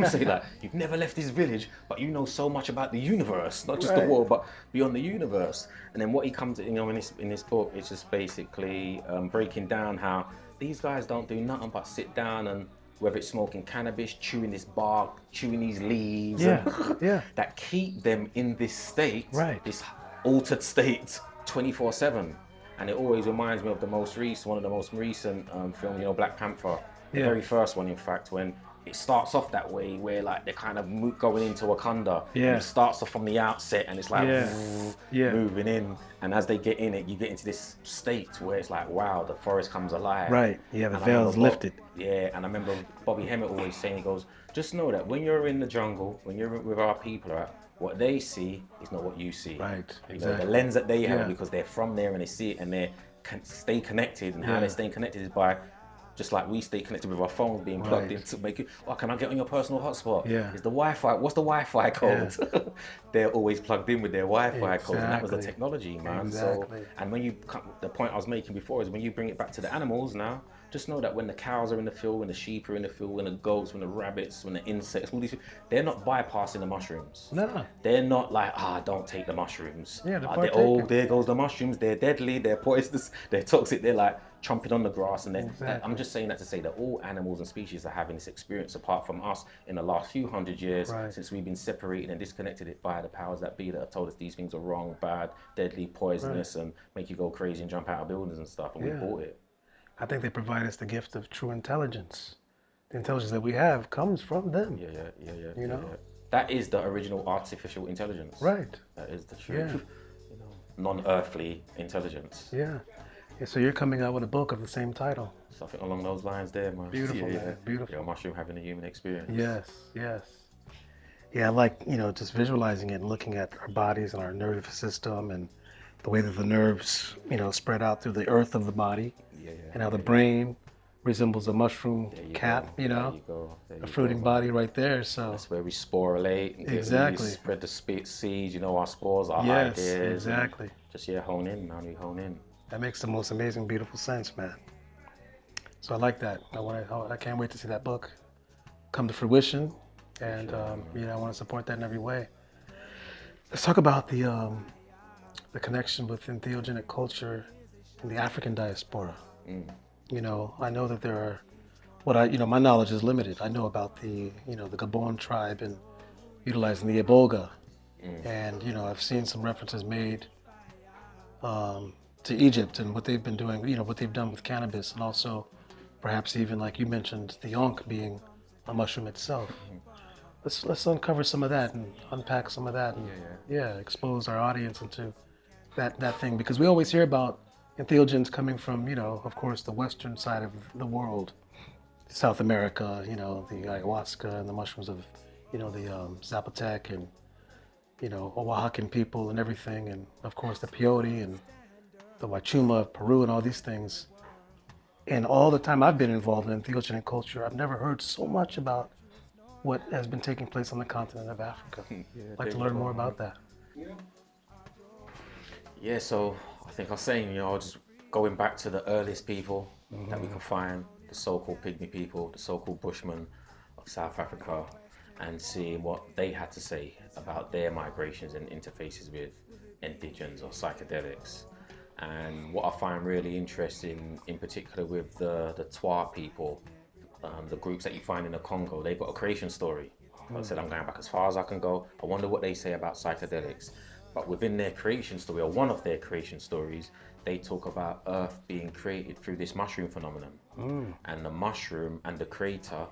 B: Say like, you've never left this village, but you know so much about the universe, not just the world, but beyond the universe. And then what he comes to, in this book, it's just basically breaking down how these guys don't do nothing but sit down and, whether it's smoking cannabis, chewing this bark, chewing these leaves, that keep them in this state, this altered state, 24/7. And it always reminds me of one of the most recent films, Black Panther, the very first one, in fact, when it starts off that way, where like they're kind of going into Wakanda. And it starts off from the outset, and it's like moving in. And as they get in it, you get into this state where it's like, wow, the forest comes alive.
A: Right. Yeah, the veil's lifted.
B: And I remember Bobby Hemmett always saying, he goes, just know that when you're in the jungle, when you're with our people, what they see is not what you see.
A: Right. Exactly.
B: The lens that they have, because they're from there and they see it and they stay connected. And how they're staying connected is by, just like we stay connected with our phones being plugged in to make it, can I get on your personal hotspot? Is the Wi-Fi, what's the Wi-Fi code? They're always plugged in with their Wi-Fi code, and that was the technology, man. So, and the point I was making before is when you bring it back to the animals now, just know that when the cows are in the field, when the sheep are in the field, when the goats, when the rabbits, when the insects, all these, they're not bypassing the mushrooms. No. They're not like, don't take the mushrooms. There goes the mushrooms. They're deadly, they're poisonous, they're toxic. They're like chomping on the grass. And I'm just saying that to say that all animals and species are having this experience apart from us in the last few hundred years, since we've been separated and disconnected by the powers that be that have told us these things are wrong, bad, deadly, poisonous, and make you go crazy and jump out of buildings and stuff. And we bought it.
A: I think they provide us the gift of true intelligence. The intelligence that we have comes from them.
B: That is the original artificial intelligence.
A: Right.
B: That is the true, non-earthly intelligence.
A: So you're coming out with a book of the same title.
B: Something along those lines there, man.
A: Beautiful, man. Beautiful.
B: Mushroom having a human experience.
A: Yes. Yeah, I like, just visualizing it and looking at our bodies and our nervous system and the way that the nerves, spread out through the earth of the body. And how the brain resembles a mushroom cap, a fruiting body right there. So
B: that's where we sporulate. And
A: exactly.
B: Spread the seeds, our spores, our ideas.
A: Exactly.
B: Just hone in, man. We hone in.
A: That makes the most amazing, beautiful sense, man. So I like that. I can't wait to see that book come to fruition, and I want to support that in every way. Let's talk about the connection with entheogenic culture in the African diaspora. I know that there are my knowledge is limited. I know about the Gabon tribe and utilizing the Eboga, and I've seen some references made to Egypt and what they've been doing. What they've done with cannabis, and also perhaps even like you mentioned, the onc being a mushroom itself. Let's uncover some of that and unpack some of that, and expose our audience into that thing, because we always hear about entheogens coming from of course the western side of the world, South America, the ayahuasca and the mushrooms of the Zapotec and Oaxacan people and everything, and of course the peyote and the Wachuma of Peru and all these things. And all the time I've been involved in entheogenic culture, I've never heard so much about what has been taking place on the continent of Africa. I'd like to learn more about that.
B: Yeah, so I think I was saying, just going back to the earliest people that we can find, the so-called pygmy people, the so-called Bushmen of South Africa, and seeing what they had to say about their migrations and interfaces with entheogens or psychedelics. And what I find really interesting, in particular with the Twa people, the groups that you find in the Congo, they've got a creation story. I said I'm going back as far as I can go. I wonder what they say about psychedelics. But within their creation story, or one of their creation stories, they talk about Earth being created through this mushroom phenomenon. And the mushroom and the creator,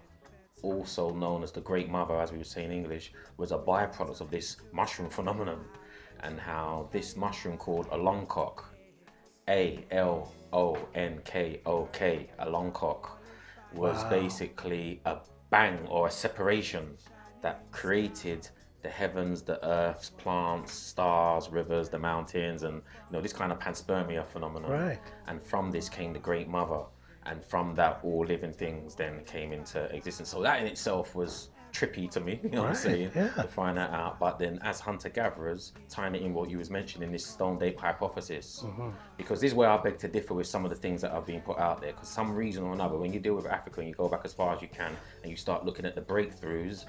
B: also known as the Great Mother, as we would say in English, was a byproduct of this mushroom phenomenon. And how this mushroom called a longkok, Alonkok, a longkok, was basically a bang or a separation that created the heavens, the earths, plants, stars, rivers, the mountains, and this kind of panspermia phenomenon.
A: Right.
B: And from this came the Great Mother, and from that all living things then came into existence. So that in itself was trippy to me, what I'm saying, to find that out. But then as hunter-gatherers, tying it in what you was mentioning, this Stone Ape hypothesis, because this is where I beg to differ with some of the things that are being put out there, because some reason or another, when you deal with Africa and you go back as far as you can and you start looking at the breakthroughs,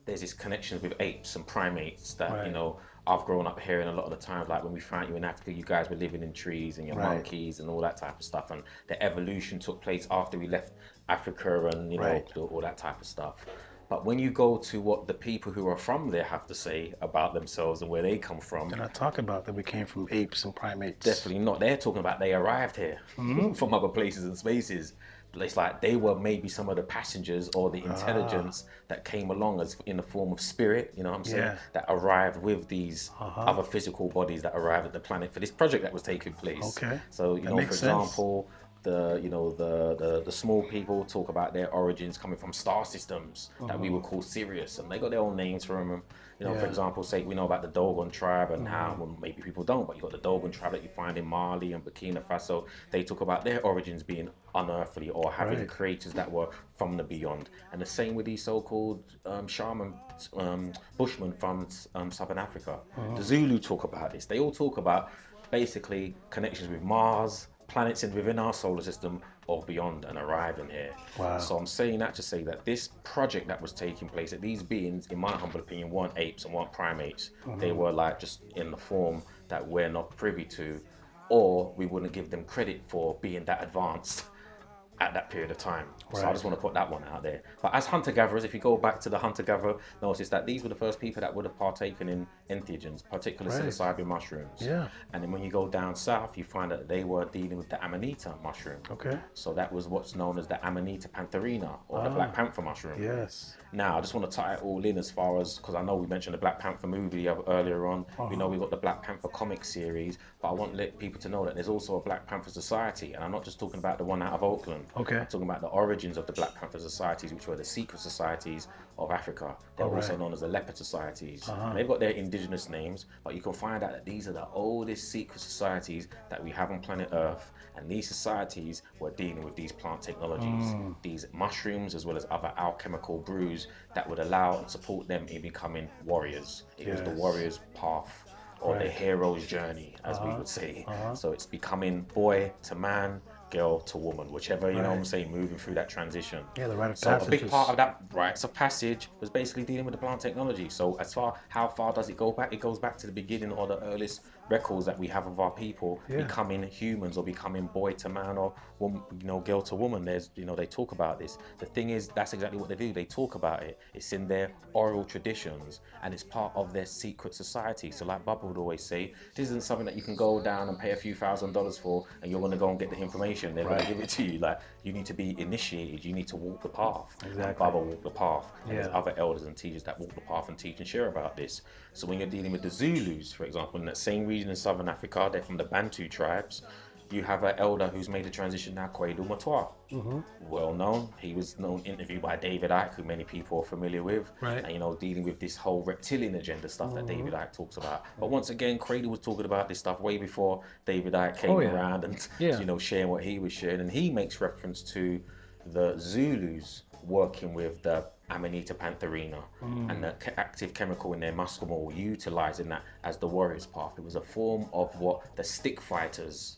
B: there's this connection with apes and primates that I've grown up hearing a lot of the times, like when we found you in Africa, you guys were living in trees and your monkeys and all that type of stuff, and the evolution took place after we left Africa and all that type of stuff. But when you go to what the people who are from there have to say about themselves and where they come from,
A: they're not talking about that we came from apes and primates.
B: Definitely not. They're talking about they arrived here from other places and spaces. It's like they were maybe some of the passengers or the intelligence that came along as in the form of spirit, what I'm saying, that arrived with these other physical bodies that arrived at the planet for this project that was taking place.
A: Okay.
B: So, for example, the small people talk about their origins coming from star systems that we would call Sirius, and they got their own names for them. For example, say we know about the Dogon tribe and how, well, maybe people don't, but you got the Dogon tribe that you find in Mali and Burkina Faso. They talk about their origins being unearthly or having creatures that were from the beyond. And the same with these so-called shaman, Bushmen from Southern Africa. The Zulu talk about this. They all talk about basically connections with Mars, planets within our solar system or beyond, and arriving here.
A: Wow.
B: So I'm saying that to say that this project that was taking place, that these beings, in my humble opinion, weren't apes and weren't primates. They were like just in the form that we're not privy to, or we wouldn't give them credit for being that advanced at that period of time. So I just want to put that one out there. But as hunter-gatherers, if you go back to the hunter-gatherer, notice that these were the first people that would have partaken in entheogens, particularly psilocybin mushrooms.
A: Yeah.
B: And then when you go down south, you find that they were dealing with the Amanita mushroom.
A: Okay.
B: So that was what's known as the Amanita pantherina, or the Black Panther mushroom.
A: Yes.
B: Now, I just want to tie it all in as far as, because I know we mentioned the Black Panther movie earlier on. We know we've got the Black Panther comic series, but I want to let people to know that there's also a Black Panther Society, and I'm not just talking about the one out of Oakland.
A: Okay.
B: I'm talking about the origins of the Black Panther Societies, which were the secret societies of Africa. They're also known as the leopard societies. And they've got their indigenous names, but you can find out that these are the oldest secret societies that we have on planet Earth. And these societies were dealing with these plant technologies, these mushrooms, as well as other alchemical brews that would allow and support them in becoming warriors. It was the warrior's path, or the hero's journey, as we would say. So it's becoming boy to man, girl to woman, whichever, you know what I'm saying, moving through that transition.
A: Yeah, the rite of
B: so
A: passage.
B: A big part of that rites of passage was basically dealing with the plant technology. So how far does it go back? It goes back to the beginning, or the earliest records that we have of our people becoming humans, or becoming boy to man, or woman, girl to woman. There's, they talk about this. The thing is, that's exactly what they do. They talk about it. It's in their oral traditions, and it's part of their secret society. So like Bubba would always say, this isn't something that you can go down and pay a few $1,000s for, and you're going to go and get the information. They're going to give it to you. Like, you need to be initiated. You need to walk the path.
A: Exactly.
B: And Bubba walked the path. And there's other elders and teachers that walk the path and teach and share about this. So when you're dealing with the Zulus, for example, in that same region in Southern Africa, they're from the Bantu tribes. You have an elder who's made the transition now, Kwadu Matwa. Well known. He was interviewed by David Icke, who many people are familiar with.
A: Right.
B: And, dealing with this whole reptilian agenda stuff that David Icke talks about. But once again, Kwadu was talking about this stuff way before David Icke came around and, sharing what he was sharing. And he makes reference to the Zulus working with the Amanita pantherina and the active chemical in their muscle, utilizing that as the warrior's path. It was a form of what the stick fighters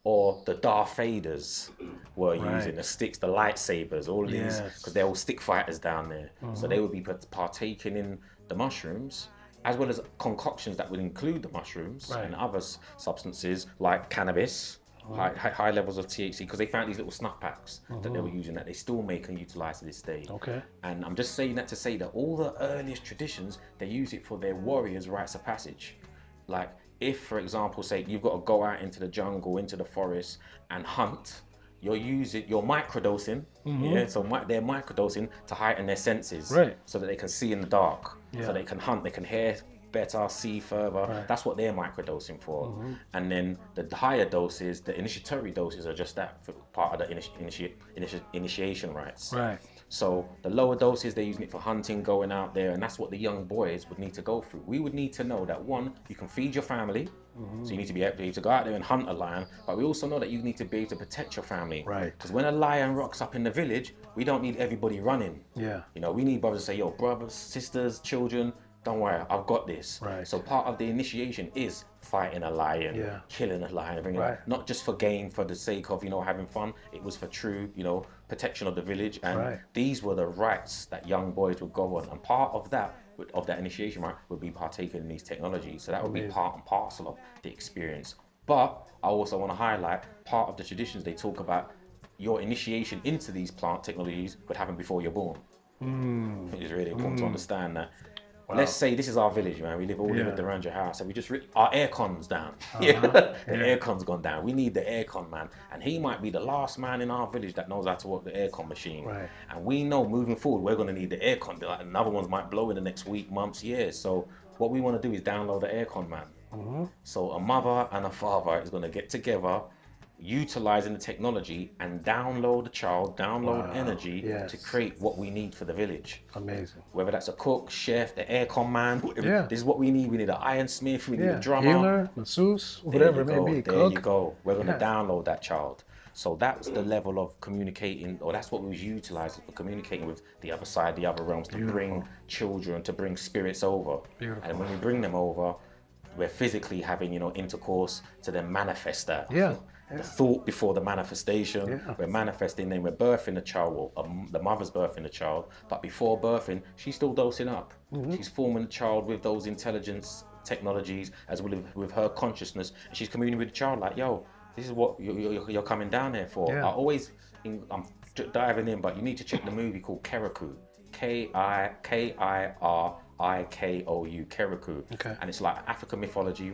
B: or the Darth Vaders were using, the sticks, the lightsabers, all these, because they're all stick fighters down there. So they would be partaking in the mushrooms, as well as concoctions that would include the mushrooms and other substances like cannabis, high levels of THC, because they found these little snuff packs that they were using that they still make and utilize to this day.
A: Okay.
B: And I'm just saying that to say that all the earliest traditions, they use it for their warriors' rites of passage. Like, if, for example, say you've got to go out into the jungle, into the forest and hunt, you're microdosing, so they're microdosing to heighten their senses, so that they can see in the dark, so they can hunt, they can hear better, see further. That's what they're microdosing for. And then the higher doses, the initiatory doses, are just that, for part of the initiation rites. So the lower doses, they're using it for hunting, going out there, and that's what the young boys would need to go through. We would need to know that, one, you can feed your family, so you need to be able to go out there and hunt a lion, but we also know that you need to be able to protect your family. Because when a lion rocks up in the village, we don't need everybody running. We need brothers to say, yo, brothers, sisters, children, don't worry, I've got this. So part of the initiation is fighting a lion, killing a lion, bringing it, not just for game, for the sake of, having fun. It was for true, protection of the village. And these were the rites that young boys would go on. And part of that initiation rite would be partaking in these technologies. So that would be part and parcel of the experience. But I also want to highlight part of the traditions. They talk about your initiation into these plant technologies could happen before you're born. I think it's really important to understand that. Let's say this is our village, man. We live around your house, and we just our aircon's down. The aircon's gone down. We need the aircon man, and he might be the last man in our village that knows how to work the aircon machine. And we know moving forward, we're going to need the aircon. Like, another ones might blow in the next week, months, years. So what we want to do is download the aircon man. So a mother and a father is going to get together, utilizing the technology, and download the child, energy to create what we need for the village.
A: Amazing.
B: Whether that's a cook, chef, the aircon man, this is what we need. We need an ironsmith, we need a drummer.
A: Healer, masseuse, whatever it may be.
B: There you go. We're going to download that child. So that's the level of communicating, or that's what we was utilizing for communicating with the other side, the other realms, to bring children, to bring spirits over. And when we bring them over, we're physically having, intercourse to then manifest that. The thought before the manifestation. We're manifesting, then we're birthing the child, or the mother's birthing the child, but before birthing, she's still dosing up. She's forming the child with those intelligence technologies, as well as with her consciousness, and she's communing with the child like, yo, this is what you're coming down here for. I'm diving in, but you need to check the movie called Kerikou. Kiikou, Kerikou. And it's like African mythology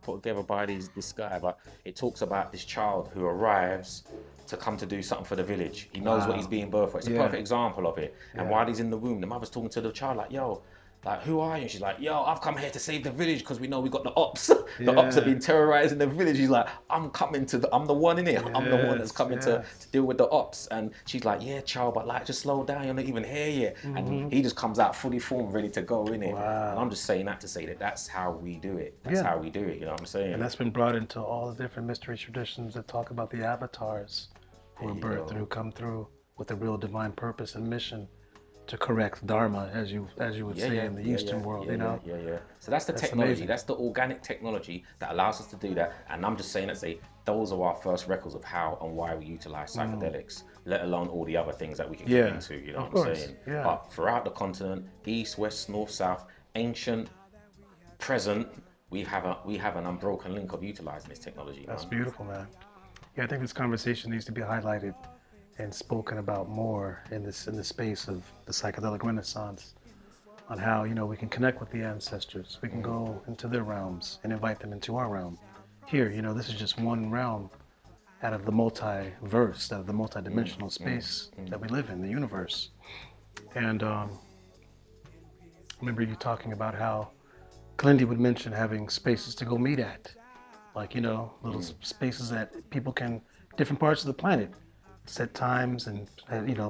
B: put together by this guy, but it talks about this child who arrives to come to do something for the village. He knows what he's being birthed for. It's a perfect example of it. And while he's in the womb, the mother's talking to the child like, yo, like, who are you? And she's like, yo, I've come here to save the village because we know we got the ops. The ops have been terrorizing the village. He's like, I'm the one in here. I'm the one that's coming to deal with the ops. And she's like, yeah, child, but like, just slow down. You're not even here yet. And he just comes out fully formed, ready to go in it. And I'm just saying that to say that that's how we do it. That's how we do it. You know what I'm saying?
A: And that's been brought into all the different mystery traditions that talk about the avatars who are birthed and who come through with a real divine purpose and mission. to correct dharma, as you would say in the Eastern world.
B: So that's the technology.
A: Amazing.
B: That's the organic technology that allows us to do that. And I'm just saying that those are our first records of how and why we utilize psychedelics, let alone all the other things that we can get into. You know what I'm saying?
A: Yeah.
B: But throughout the continent, east, west, north, south, ancient, present, we have an unbroken link of utilizing this technology.
A: That's beautiful, man. Yeah, I think this conversation needs to be highlighted and spoken about more in the space of the psychedelic renaissance, on how we can connect with the ancestors. We can go into their realms and invite them into our realm. Here, this is just one realm out of the multiverse, out of the multidimensional space that we live in, the universe. And I remember you talking about how Kalindi would mention having spaces to go meet at, like little spaces that people can, different parts of the planet, set times and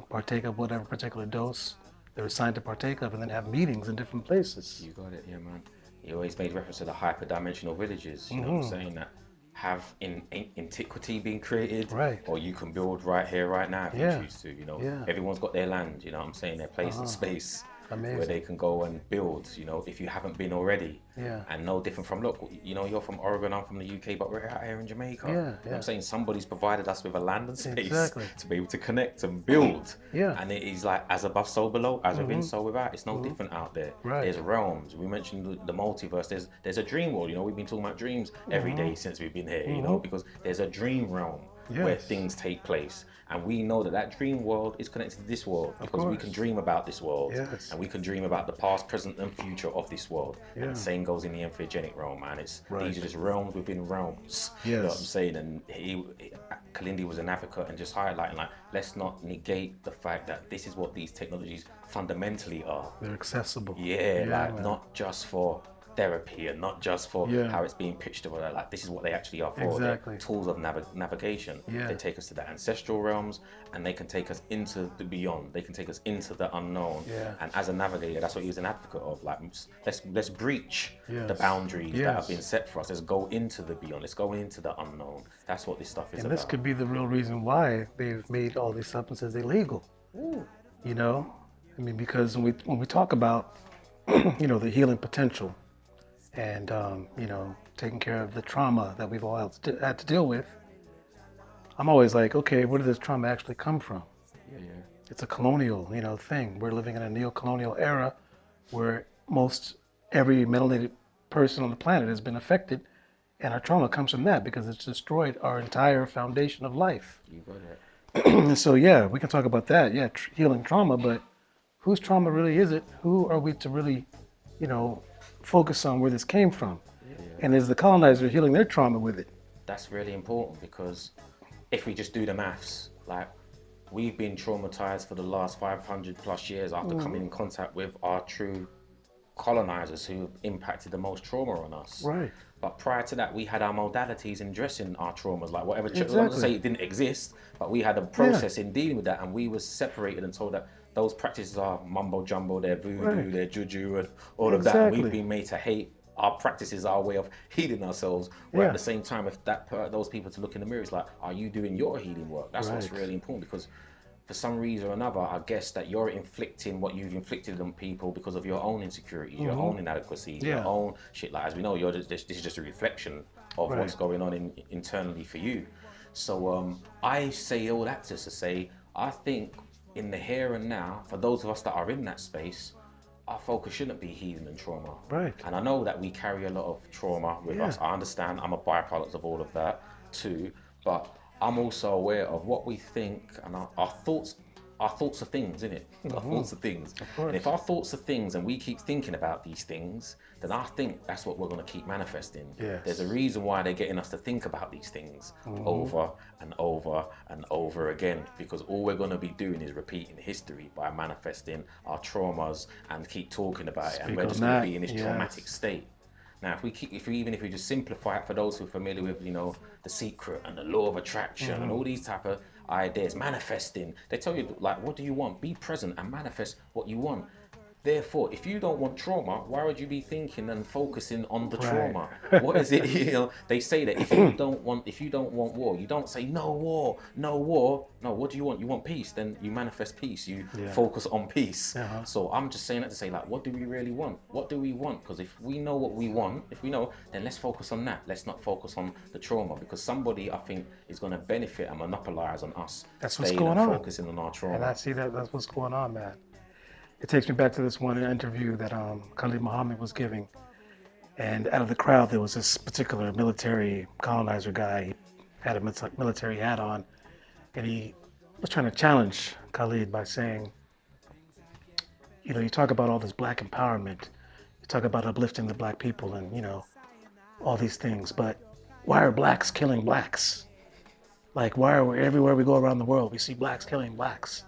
A: partake of whatever particular dose they're assigned to partake of, and then have meetings in different places.
B: You got it, yeah, man. You always made reference to the hyperdimensional villages. You know what I'm saying? That have in antiquity been created,
A: right?
B: Or you can build right here, right now if you choose to. Everyone's got their land. You know what I'm saying? Their place and space.
A: Amazing.
B: Where they can go and build, if you haven't been already.
A: Yeah.
B: And no different from, look, you're from Oregon, I'm from the UK, but we're out here in Jamaica. Yeah. I'm saying somebody's provided us with a land and space to be able to connect and build.
A: Yeah.
B: And it is like, as above, so below, as within, so without. It's no different out there.
A: Right.
B: There's realms. We mentioned the multiverse. There's a dream world. We've been talking about dreams every day since we've been here, because there's a dream realm where things take place. And we know that dream world is connected to this world, because we can dream about this world, and we can dream about the past, present, and future of this world. And the same goes in the entheogenic realm, man. These are just realms within realms. You know what I'm saying? And Kalindi was an advocate and just highlighting, like, let's not negate the fact that this is what these technologies fundamentally are.
A: They're accessible.
B: Not just for therapy and not just for how it's being pitched or like, this is what they actually are for.
A: Exactly.
B: They're tools of navigation. They take us to the ancestral realms, and they can take us into the beyond. They can take us into the unknown. And as a navigator, that's what he was an advocate of. Like, let's breach the boundaries that have been set for us. Let's go into the beyond. Let's go into the unknown. That's what this stuff is about.
A: And this could be the real reason why they've made all these substances illegal. Because when we talk about the healing potential, and taking care of the trauma that we've all had to deal with, I'm always like, okay, where did this trauma actually come from? It's a colonial thing. We're living in a neo-colonial era where most every melanated person on the planet has been affected, and our trauma comes from that, because it's destroyed our entire foundation of life.
B: You got it.
A: And so we can talk about that, healing trauma, but whose trauma really is it? Who are we to really focus on where this came from? And is the colonizer healing their trauma with it?
B: That's really important, because if we just do the maths, like, we've been traumatized for the last 500 plus years after coming in contact with our true colonizers who impacted the most trauma on us.
A: Right.
B: But prior to that, we had our modalities in dressing our traumas, like whatever. I'm not to say it didn't exist, but we had a process in dealing with that, and we were separated and told that those practices are mumbo jumbo, they're voodoo, they're juju, and all of that. And we've been made to hate our practices, our way of healing ourselves. Where at the same time, if those people to look in the mirror, it's like, are you doing your healing work? That's what's really important, because for some reason or another, I guess that you're inflicting what you've inflicted on people because of your own insecurities, your own inadequacies, your own shit. Like, as we know, this is just a reflection of what's going on internally for you. So I say all that just to say, I think in the here and now, for those of us that are in that space, our focus shouldn't be healing and trauma.
A: Right.
B: And I know that we carry a lot of trauma with us. I understand. I'm a byproduct of all of that too. But I'm also aware of what we think, and our thoughts are things, innit? Our thoughts are things. And if our thoughts are things and we keep thinking about these things, then I think that's what we're going to keep manifesting. There's a reason why they're getting us to think about these things over and over and over again, because all we're going to be doing is repeating history by manifesting our traumas and keep talking about it, and we're just going to be in this traumatic state. Now, if we just simplify it for those who are familiar with, The Secret and the law of attraction and all these type of ideas, manifesting, they tell you, like, what do you want? Be present and manifest what you want. Therefore, if you don't want trauma, why would you be thinking and focusing on the trauma? What is it? They say that if you don't want war, you don't say no war, no war. No, what do you want? You want peace. Then you manifest peace. You focus on peace. So I'm just saying that to say, like, what do we really want? What do we want? Because if we know what we want, then let's focus on that. Let's not focus on the trauma, because somebody, I think, is going to benefit and monopolize on us.
A: That's what's going on.
B: Focusing on our trauma.
A: And I see that's what's going on, man. It takes me back to this one interview that Khalid Muhammad was giving. And out of the crowd, there was this particular military colonizer guy. He had a military hat on. And he was trying to challenge Khalid by saying, you talk about all this black empowerment. You talk about uplifting the black people and, all these things. But why are blacks killing blacks? Like, why are we, everywhere we go around the world, we see blacks killing blacks?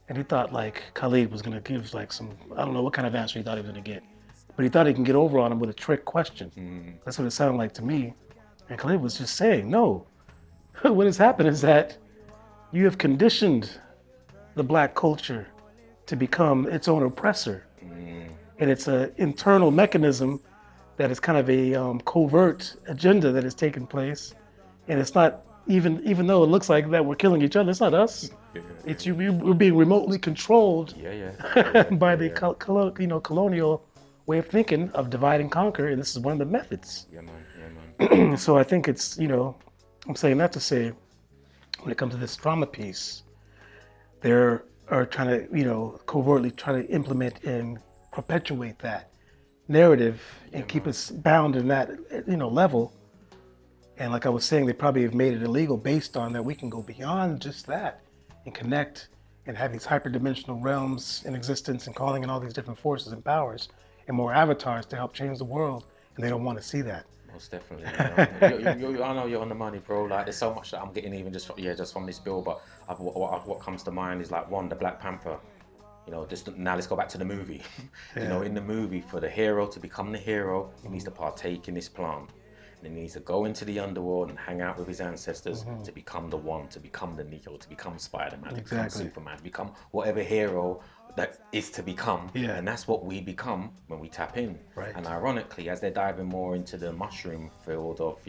A: And he thought like Khalid was gonna give like some, I don't know what kind of answer he thought he was gonna get, but he thought he can get over on him with a trick question. That's what it sounded like to me. And Khalid was just saying, no, what has happened is that you have conditioned the black culture to become its own oppressor. And it's an internal mechanism that is kind of a covert agenda that is taking place. And it's not, even though it looks like that we're killing each other, it's not us. It's we're being remotely controlled by the colonial way of thinking of divide and conquer, and this is one of the methods. So I think it's, I'm saying that to say, when it comes to this trauma piece, they are trying to, covertly try to implement and perpetuate that narrative and keep us bound in that, level. And like I was saying, they probably have made it illegal based on that we can go beyond just that and connect and have these hyperdimensional realms in existence and calling in all these different forces and powers and more avatars to help change the world. And they don't want to see that.
B: Most definitely. I know you're on the money, bro. Like, there's so much that I'm getting even just from this bill. But what comes to mind is like, one, the Black Panther. Now let's go back to the movie. In the movie, for the hero to become the hero, he needs to partake in this plant. And he needs to go into the underworld and hang out with his ancestors to become the one, to become the Neo, to become Spider-Man, to become Superman, to become whatever hero that is to become. And that's what we become when we tap in. And ironically, as they're diving more into the mushroom field of,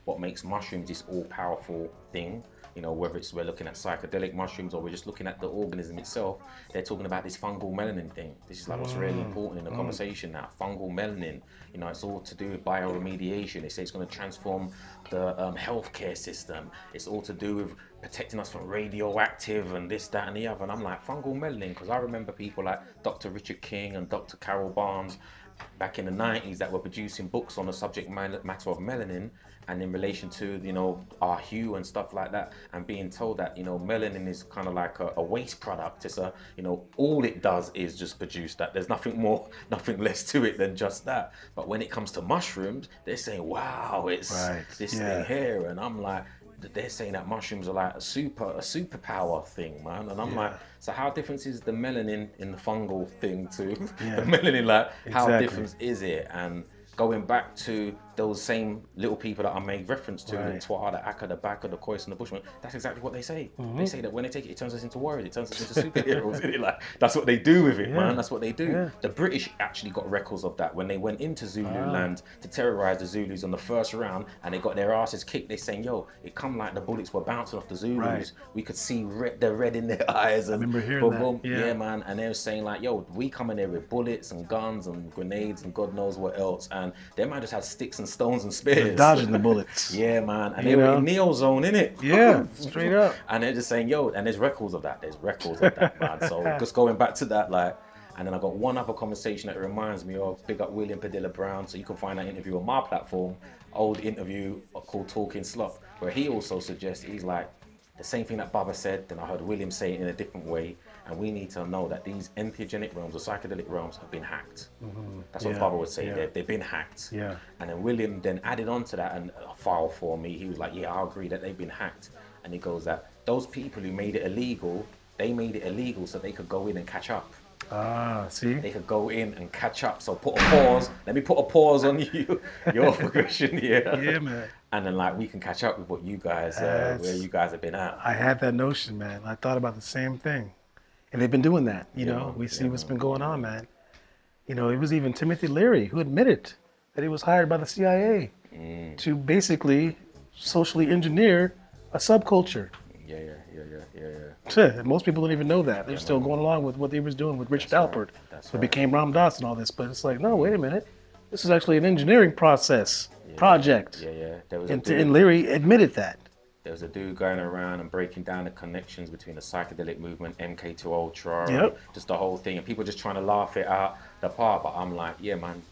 B: what makes mushrooms this all-powerful thing, whether we're looking at psychedelic mushrooms or we're just looking at the organism itself, they're talking about this fungal melanin thing. This is like what's really important in the conversation now. Fungal melanin, it's all to do with bioremediation. They say it's going to transform the healthcare system. It's all to do with protecting us from radioactive and this, that, and the other. And I'm like, fungal melanin, because I remember people like Dr. Richard King and Dr. Carol Barnes back in the 90s that were producing books on the subject matter of melanin and in relation to, our hue and stuff like that, and being told that, melanin is kind of like a waste product. It's all it does is just produce that. There's nothing more, nothing less to it than just that. But when it comes to mushrooms, they're saying, wow, it's this thing here. And I'm like, they're saying that mushrooms are like a superpower thing, man. And I'm like, so how different is the melanin in the fungal thing to the melanin? Like, how different is it? And going back to those same little people that I made reference to, the Twa, the Akka, the Baka, the Khoisan, and the Bushmen, that's exactly what they say. They say that when they take it, it turns us into warriors, it turns us into superheroes. Isn't it? Like, that's what they do with it, man. That's what they do. The British actually got records of that when they went into Zulu land to terrorize the Zulus on the first round, and they got their asses kicked. They're saying, yo, it come like the bullets were bouncing off the Zulus. We could see the red in their eyes. And
A: I remember hearing that.
B: Yeah, man. And they were saying like, yo, we come in there with bullets and guns and grenades and God knows what else. And they might just have sticks and stones and spears.
A: Dodging the bullets.
B: Yeah, man. And they were in Neo Zone, innit?
A: Yeah, straight up.
B: And they're just saying, yo, and there's records of that. Man. So just going back to that, like, and then I got one other conversation that reminds me of, big up William Padilla Brown. So you can find that interview on my platform, old interview called Talking Slop, where he also suggests, he's like, the same thing that Baba said, then I heard William say it in a different way. And we need to know that these entheogenic realms or psychedelic realms have been hacked. That's what Baba would say. They've been hacked. And then William then added on to that and a file for me. He was like, yeah, I agree that they've been hacked. And he goes that those people who made it illegal, they made it illegal so they could go in and catch up.
A: See?
B: They could go in and catch up. So put a pause. Let me put a pause on you, your progression here.
A: Yeah, man.
B: And then like we can catch up with what you guys, where you guys have been at.
A: I had that notion, man. I thought about the same thing. And they've been doing that, we see what's been going on, man. You know, it was even Timothy Leary who admitted that he was hired by the CIA to basically socially engineer a subculture. Most people don't even know that. They're still going along with what he was doing with Richard Alpert. So it became Ram Dass and all this. But it's like, no, wait a minute. This is actually an engineering project. And Leary admitted that.
B: There was a dude going around and breaking down the connections between the psychedelic movement, MK2 Ultra, and just the whole thing, and people just trying to laugh it out the part. But I'm like, yeah, man,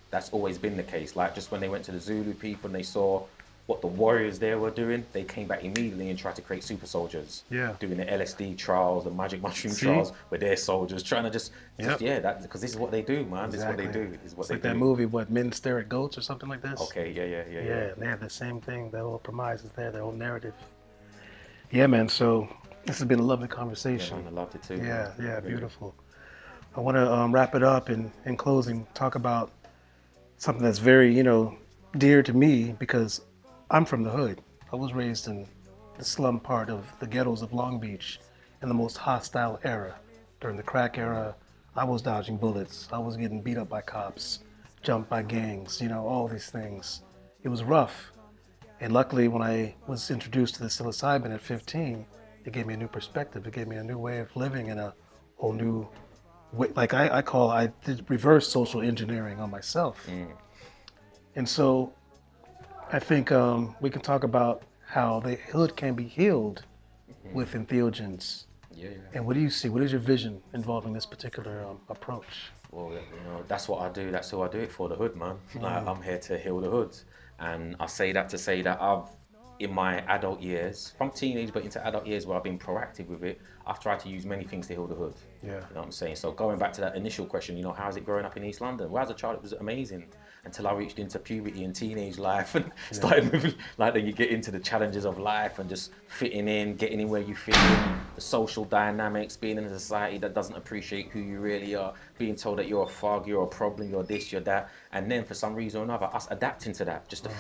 B: that's always been the case. Like just when they went to the Zulu people and they saw what the warriors there were doing, they came back immediately and tried to create super soldiers. Doing the LSD trials, the magic mushroom trials with their soldiers, trying to just that because this is what they do, man. This is what they do. This is what
A: it's like that movie, Men Stare at Goats or something like this.
B: Okay, yeah.
A: They have the same thing. The whole premise is there, their whole narrative. Yeah, man. So this has been a lovely conversation.
B: Yeah, man, I loved it too.
A: Yeah, man. Yeah, beautiful. I want to wrap it up and in closing, talk about something that's very, dear to me because I'm from the hood. I was raised in the slum part of the ghettos of Long Beach in the most hostile era. During the crack era, I was dodging bullets. I was getting beat up by cops, jumped by gangs, all these things. It was rough. And luckily, when I was introduced to the psilocybin at 15, it gave me a new perspective. It gave me a new way of living and a whole new way. Like I did reverse social engineering on myself. And so I think we can talk about how the hood can be healed with entheogens. And what do you see? What is your vision involving this particular approach?
B: Well, that's what I do. That's who I do it for, the hood, man. Like, I'm here to heal the hoods. And I say that to say that I've, in my adult years, from teenage but into adult years where I've been proactive with it, I've tried to use many things to heal the hood. You know what I'm saying? So going back to that initial question, how is it growing up in East London? Well, as a child, it was amazing until I reached into puberty and teenage life and started moving. Like then you get into the challenges of life and just fitting in, getting in where you fit in, the social dynamics, being in a society that doesn't appreciate who you really are, being told that you're a fog, you're a problem, you're this, you're that, and then for some reason or another, us adapting to that, just to,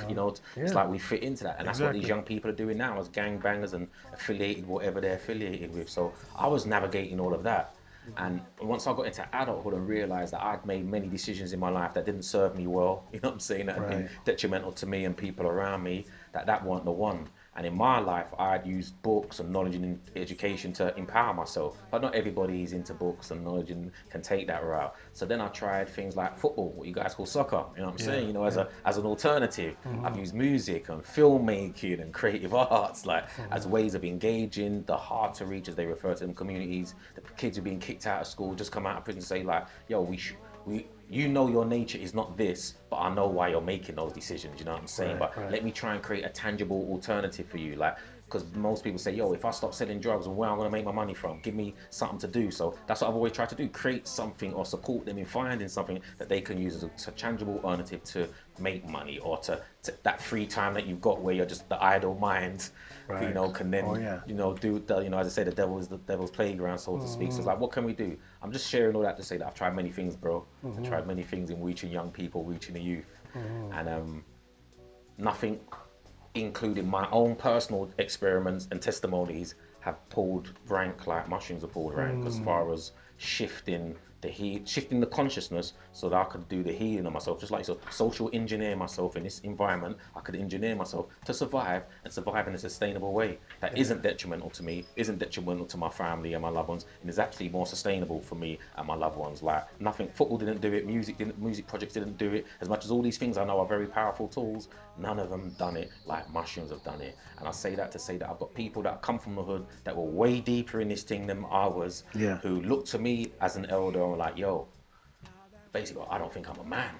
B: it's like we fit into that, and that's what these young people are doing now as gangbangers and affiliated, whatever they're affiliated with. So I was navigating all of that. And once I got into adulthood and realized that I'd made many decisions in my life that didn't serve me well, that had been detrimental to me and people around me, that weren't the one. And in my life, I'd used books and knowledge and education to empower myself. But not everybody is into books and knowledge and can take that route. So then I tried things like football, what you guys call soccer, you know what I'm saying? As an alternative. I've used music and filmmaking and creative arts, as ways of engaging the hard to reach, as they refer to them, communities. The kids who are being kicked out of school just come out of prison and say yo, your nature is not this, but I know why you're making those decisions, you know what I'm saying? Let me try and create a tangible alternative for you. Because most people say, if I stop selling drugs, where am I going to make my money from? Give me something to do. So that's what I've always tried to do, create something or support them in finding something that they can use as a tangible alternative to make money, or to that free time that you've got where you're just the idle mind, can then, do the, as I say, the devil is the devil's playground, so to speak. So it's like, what can we do? I'm just sharing all that to say that I've tried many things, bro. I've tried many things in reaching young people, reaching the youth. And nothing, including my own personal experiments and testimonies, have pulled rank like mushrooms have pulled rank as far as shifting the consciousness so that I could do the healing of myself, just like social engineer myself in this environment. I could engineer myself to survive and survive in a sustainable way that isn't detrimental to me, isn't detrimental to my family and my loved ones, and is actually more sustainable for me and my loved ones. Like nothing, football didn't do it, music projects didn't do it. As much as all these things I know are very powerful tools, none of them done it like mushrooms have done it. And I say that to say that I've got people that come from the hood that were way deeper in this thing than I was, who look to me as an elder and were like, basically, I don't think I'm a man.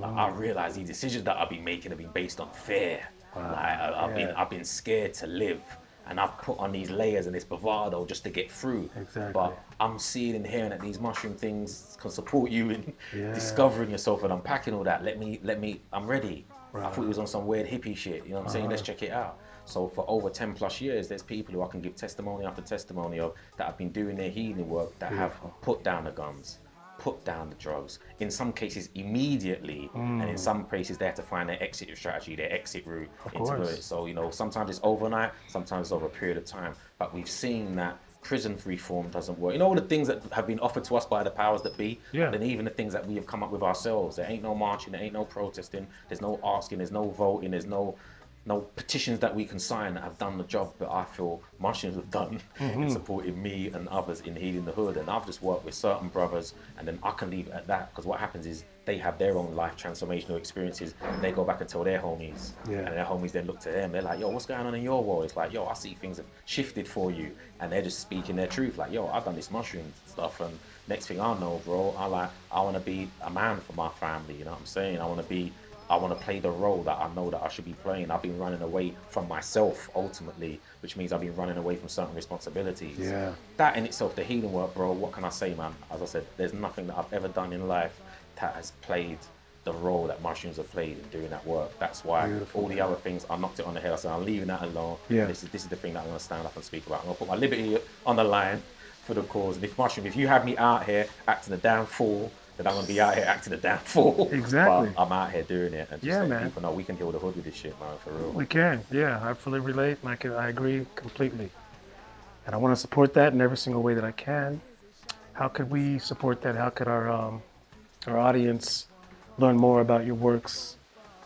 B: I realize these decisions that I've been making have been based on fear. I've been scared to live, and I've put on these layers and this bravado just to get through. But I'm seeing and hearing that these mushroom things can support you in discovering yourself and unpacking all that. Let me, I'm ready. I thought it was on some weird hippie shit, you know what I'm saying? Let's check it out. So for over 10 plus years, there's people who I can give testimony after testimony of that have been doing their healing work, that have put down the guns, put down the drugs, in some cases immediately, and in some cases they have to find their exit strategy, their exit route into it. So, sometimes it's overnight, sometimes it's over a period of time, but we've seen that prison reform doesn't work. You know, all the things that have been offered to us by the powers that be,
A: Yeah.
B: and even the things that we have come up with ourselves. There ain't no marching, there ain't no protesting, there's no asking, there's no voting, there's no petitions that we can sign that have done the job that I feel Mushrooms have done in supporting me and others in healing the hood. And I've just worked with certain brothers, and then I can leave it at that, because what happens is they have their own life transformational experiences, and they go back and tell their homies, and their homies then look to them. They're like, yo, what's going on in your world? It's like, yo, I see things have shifted for you, and they're just speaking their truth. Like, yo, I've done this mushroom stuff, and next thing I know, bro, I want to be a man for my family. You know what I'm saying? I want to play the role that I know that I should be playing. I've been running away from myself ultimately, which means I've been running away from certain responsibilities.
A: Yeah.
B: That in itself, the healing work, bro, what can I say, man? As I said, there's nothing that I've ever done in life that has played the role that mushrooms have played in doing that work. That's why all the other things, I knocked it on the head. I said, I'm leaving that alone.
A: Yeah.
B: This is the thing that I'm going to stand up and speak about. I'm going to put my liberty on the line for the cause. And if you have me out here acting a damn fool, then I'm going to be out here acting a damn fool.
A: Exactly.
B: But I'm out here doing it. And just letting
A: man.
B: people know we can heal the hood with this shit, man, for real.
A: We can. Yeah, I fully relate, and I agree completely. And I want to support that in every single way that I can. How could we support that? How could our audience learn more about your works?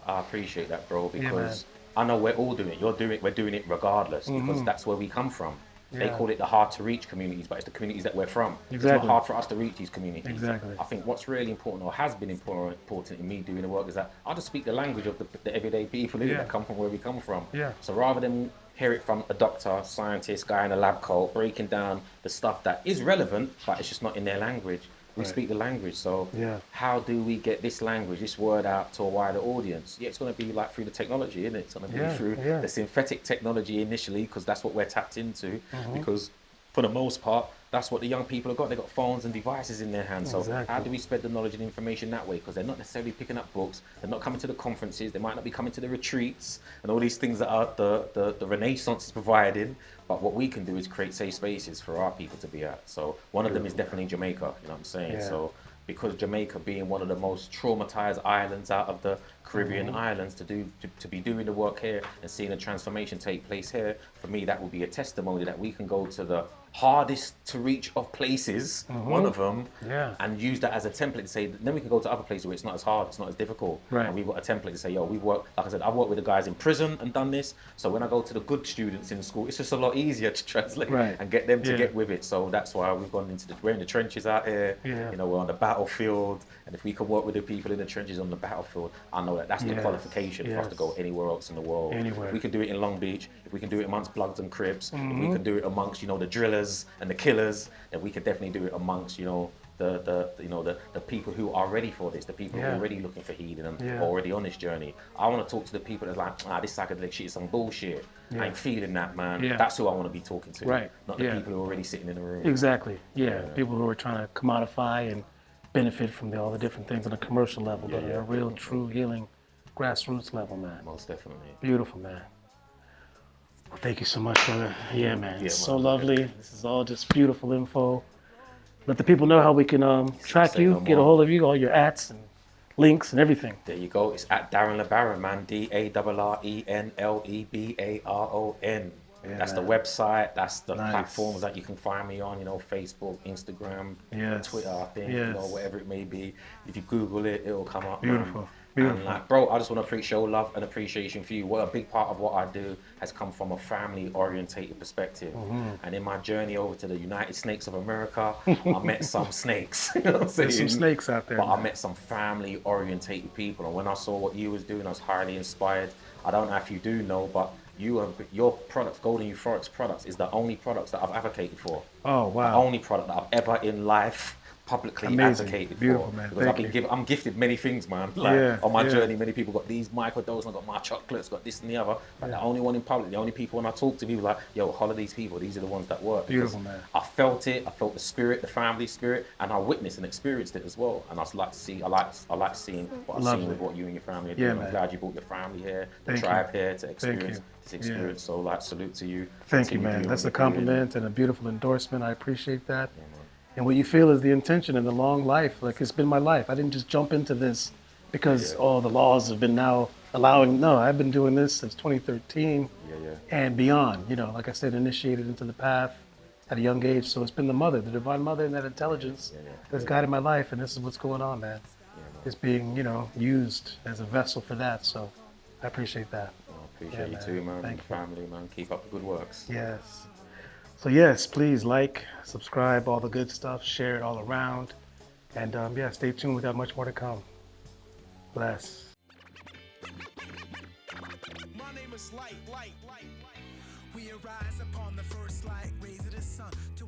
B: I appreciate that, bro, because I know we're all doing it. We're doing it regardless, because that's where we come from. They call it the hard to reach communities, but it's the communities that we're from.
A: Exactly.
B: It's not hard for us to reach these communities.
A: Exactly.
B: I think what's really important, or has been important in me doing the work, is that I just speak the language of the everyday people that come from where we come from.
A: Yeah.
B: So rather than hear it from a doctor, scientist, guy in a lab coat, breaking down the stuff that is relevant, but it's just not in their language. We speak the language, so how do we get this language, this word out to a wider audience? Yeah, it's going to be like through the technology, isn't it? It's going to be through the synthetic technology initially, because that's what we're tapped into, because for the most part, that's what the young people have got. They've got phones and devices in their hands. So how do we spread the knowledge and information that way? Because they're not necessarily picking up books. They're not coming to the conferences. They might not be coming to the retreats and all these things that are the Renaissance is providing. But what we can do is create safe spaces for our people to be at. So one of them is definitely Jamaica, you know what I'm saying?
A: Yeah.
B: So because Jamaica being one of the most traumatized islands out of the Caribbean islands, to be doing the work here and seeing a transformation take place here, for me that would be a testimony that we can go to the hardest to reach of places, one of them, and use that as a template to say, then we can go to other places where it's not as hard, it's not as difficult.
A: Right.
B: And we've got a template to say, yo, we've worked, like I said, I've worked with the guys in prison and done this. So when I go to the good students in school, it's just a lot easier to translate and get them to get with it. So that's why we've gone we're in the trenches out here, you know, we're on the battlefield. And if we can work with the people in the trenches on the battlefield, I know that that's the qualification for us to go anywhere else in the world.
A: Anywhere.
B: If we can do it in Long Beach, if we can do it amongst Bloods and Crips, if we can do it amongst, you know, the drillers and the killers, then we can definitely do it amongst, you know, the people who are ready for this, the people who are already looking for healing and already on this journey. I want to talk to the people that's like, this psychedelic shit is some bullshit. I ain't feeling that, man. That's who I want to be talking to, not the people who are already sitting in the room.
A: Exactly. People who are trying to commodify and benefit from all the different things on a commercial level, but on a real, true healing, grassroots level, man.
B: Most definitely.
A: Beautiful, man. Well, thank you so much, brother. Yeah, man. It's so lovely. This is all just beautiful info. Let the people know how we can track you, get a hold of you, all your ats and links and everything.
B: There you go. It's at Darren Le Baron, man. DARRENLEBARON. That's the website. That's the platforms that you can find me on. You know, Facebook, Instagram, Twitter. I think you know, whatever it may be. If you Google it, it'll come up.
A: Beautiful.
B: Man.
A: Beautiful.
B: And like, bro, I just want to show love and appreciation for you. What a big part of what I do has come from a family-orientated perspective. And in my journey over to the United Snakes of America, I met some snakes. You know what I'm saying?
A: There's some snakes out there.
B: But I met some family-orientated people, and when I saw what you was doing, I was highly inspired. I don't know if you do know, but your products, Golden Euphorics products, is the only products that I've advocated for.
A: Oh wow!
B: The only product that I've ever in life publicly advocated
A: Beautiful,
B: for.
A: Man.
B: Because I'm gifted many things, man. Like on my journey, many people got these microdoses, I got my chocolates, got this and the other. But the only one in public, the only people when I talk to people like, yo, holler these people, these are the ones that work.
A: Beautiful, man.
B: I felt it, I felt the spirit, the family spirit, and I witnessed and experienced it as well. And I like seeing what I've seen with what you and your family are doing. I'm glad you brought your family here, the tribe here to experience this experience. So like, salute to you.
A: Thank you, man. That's a compliment and a beautiful endorsement. I appreciate that. And what you feel is the intention in the long life. Like, it's been my life. I didn't just jump into this because, the laws have been now allowing. No, I've been doing this since 2013 and beyond. You know, like I said, initiated into the path, at a young age. So it's been the mother, the divine mother, and that intelligence that's guided my life. And this is what's going on, man. It's being, used as a vessel for that. So I appreciate that.
B: I appreciate you too, man. Thank you. Family, man. Keep up the good works.
A: Yes. So yes, please like, subscribe, all the good stuff, share it all around. And stay tuned. We got much more to come. Bless.
C: My name is Light. We arise upon the first light, rays of the sun to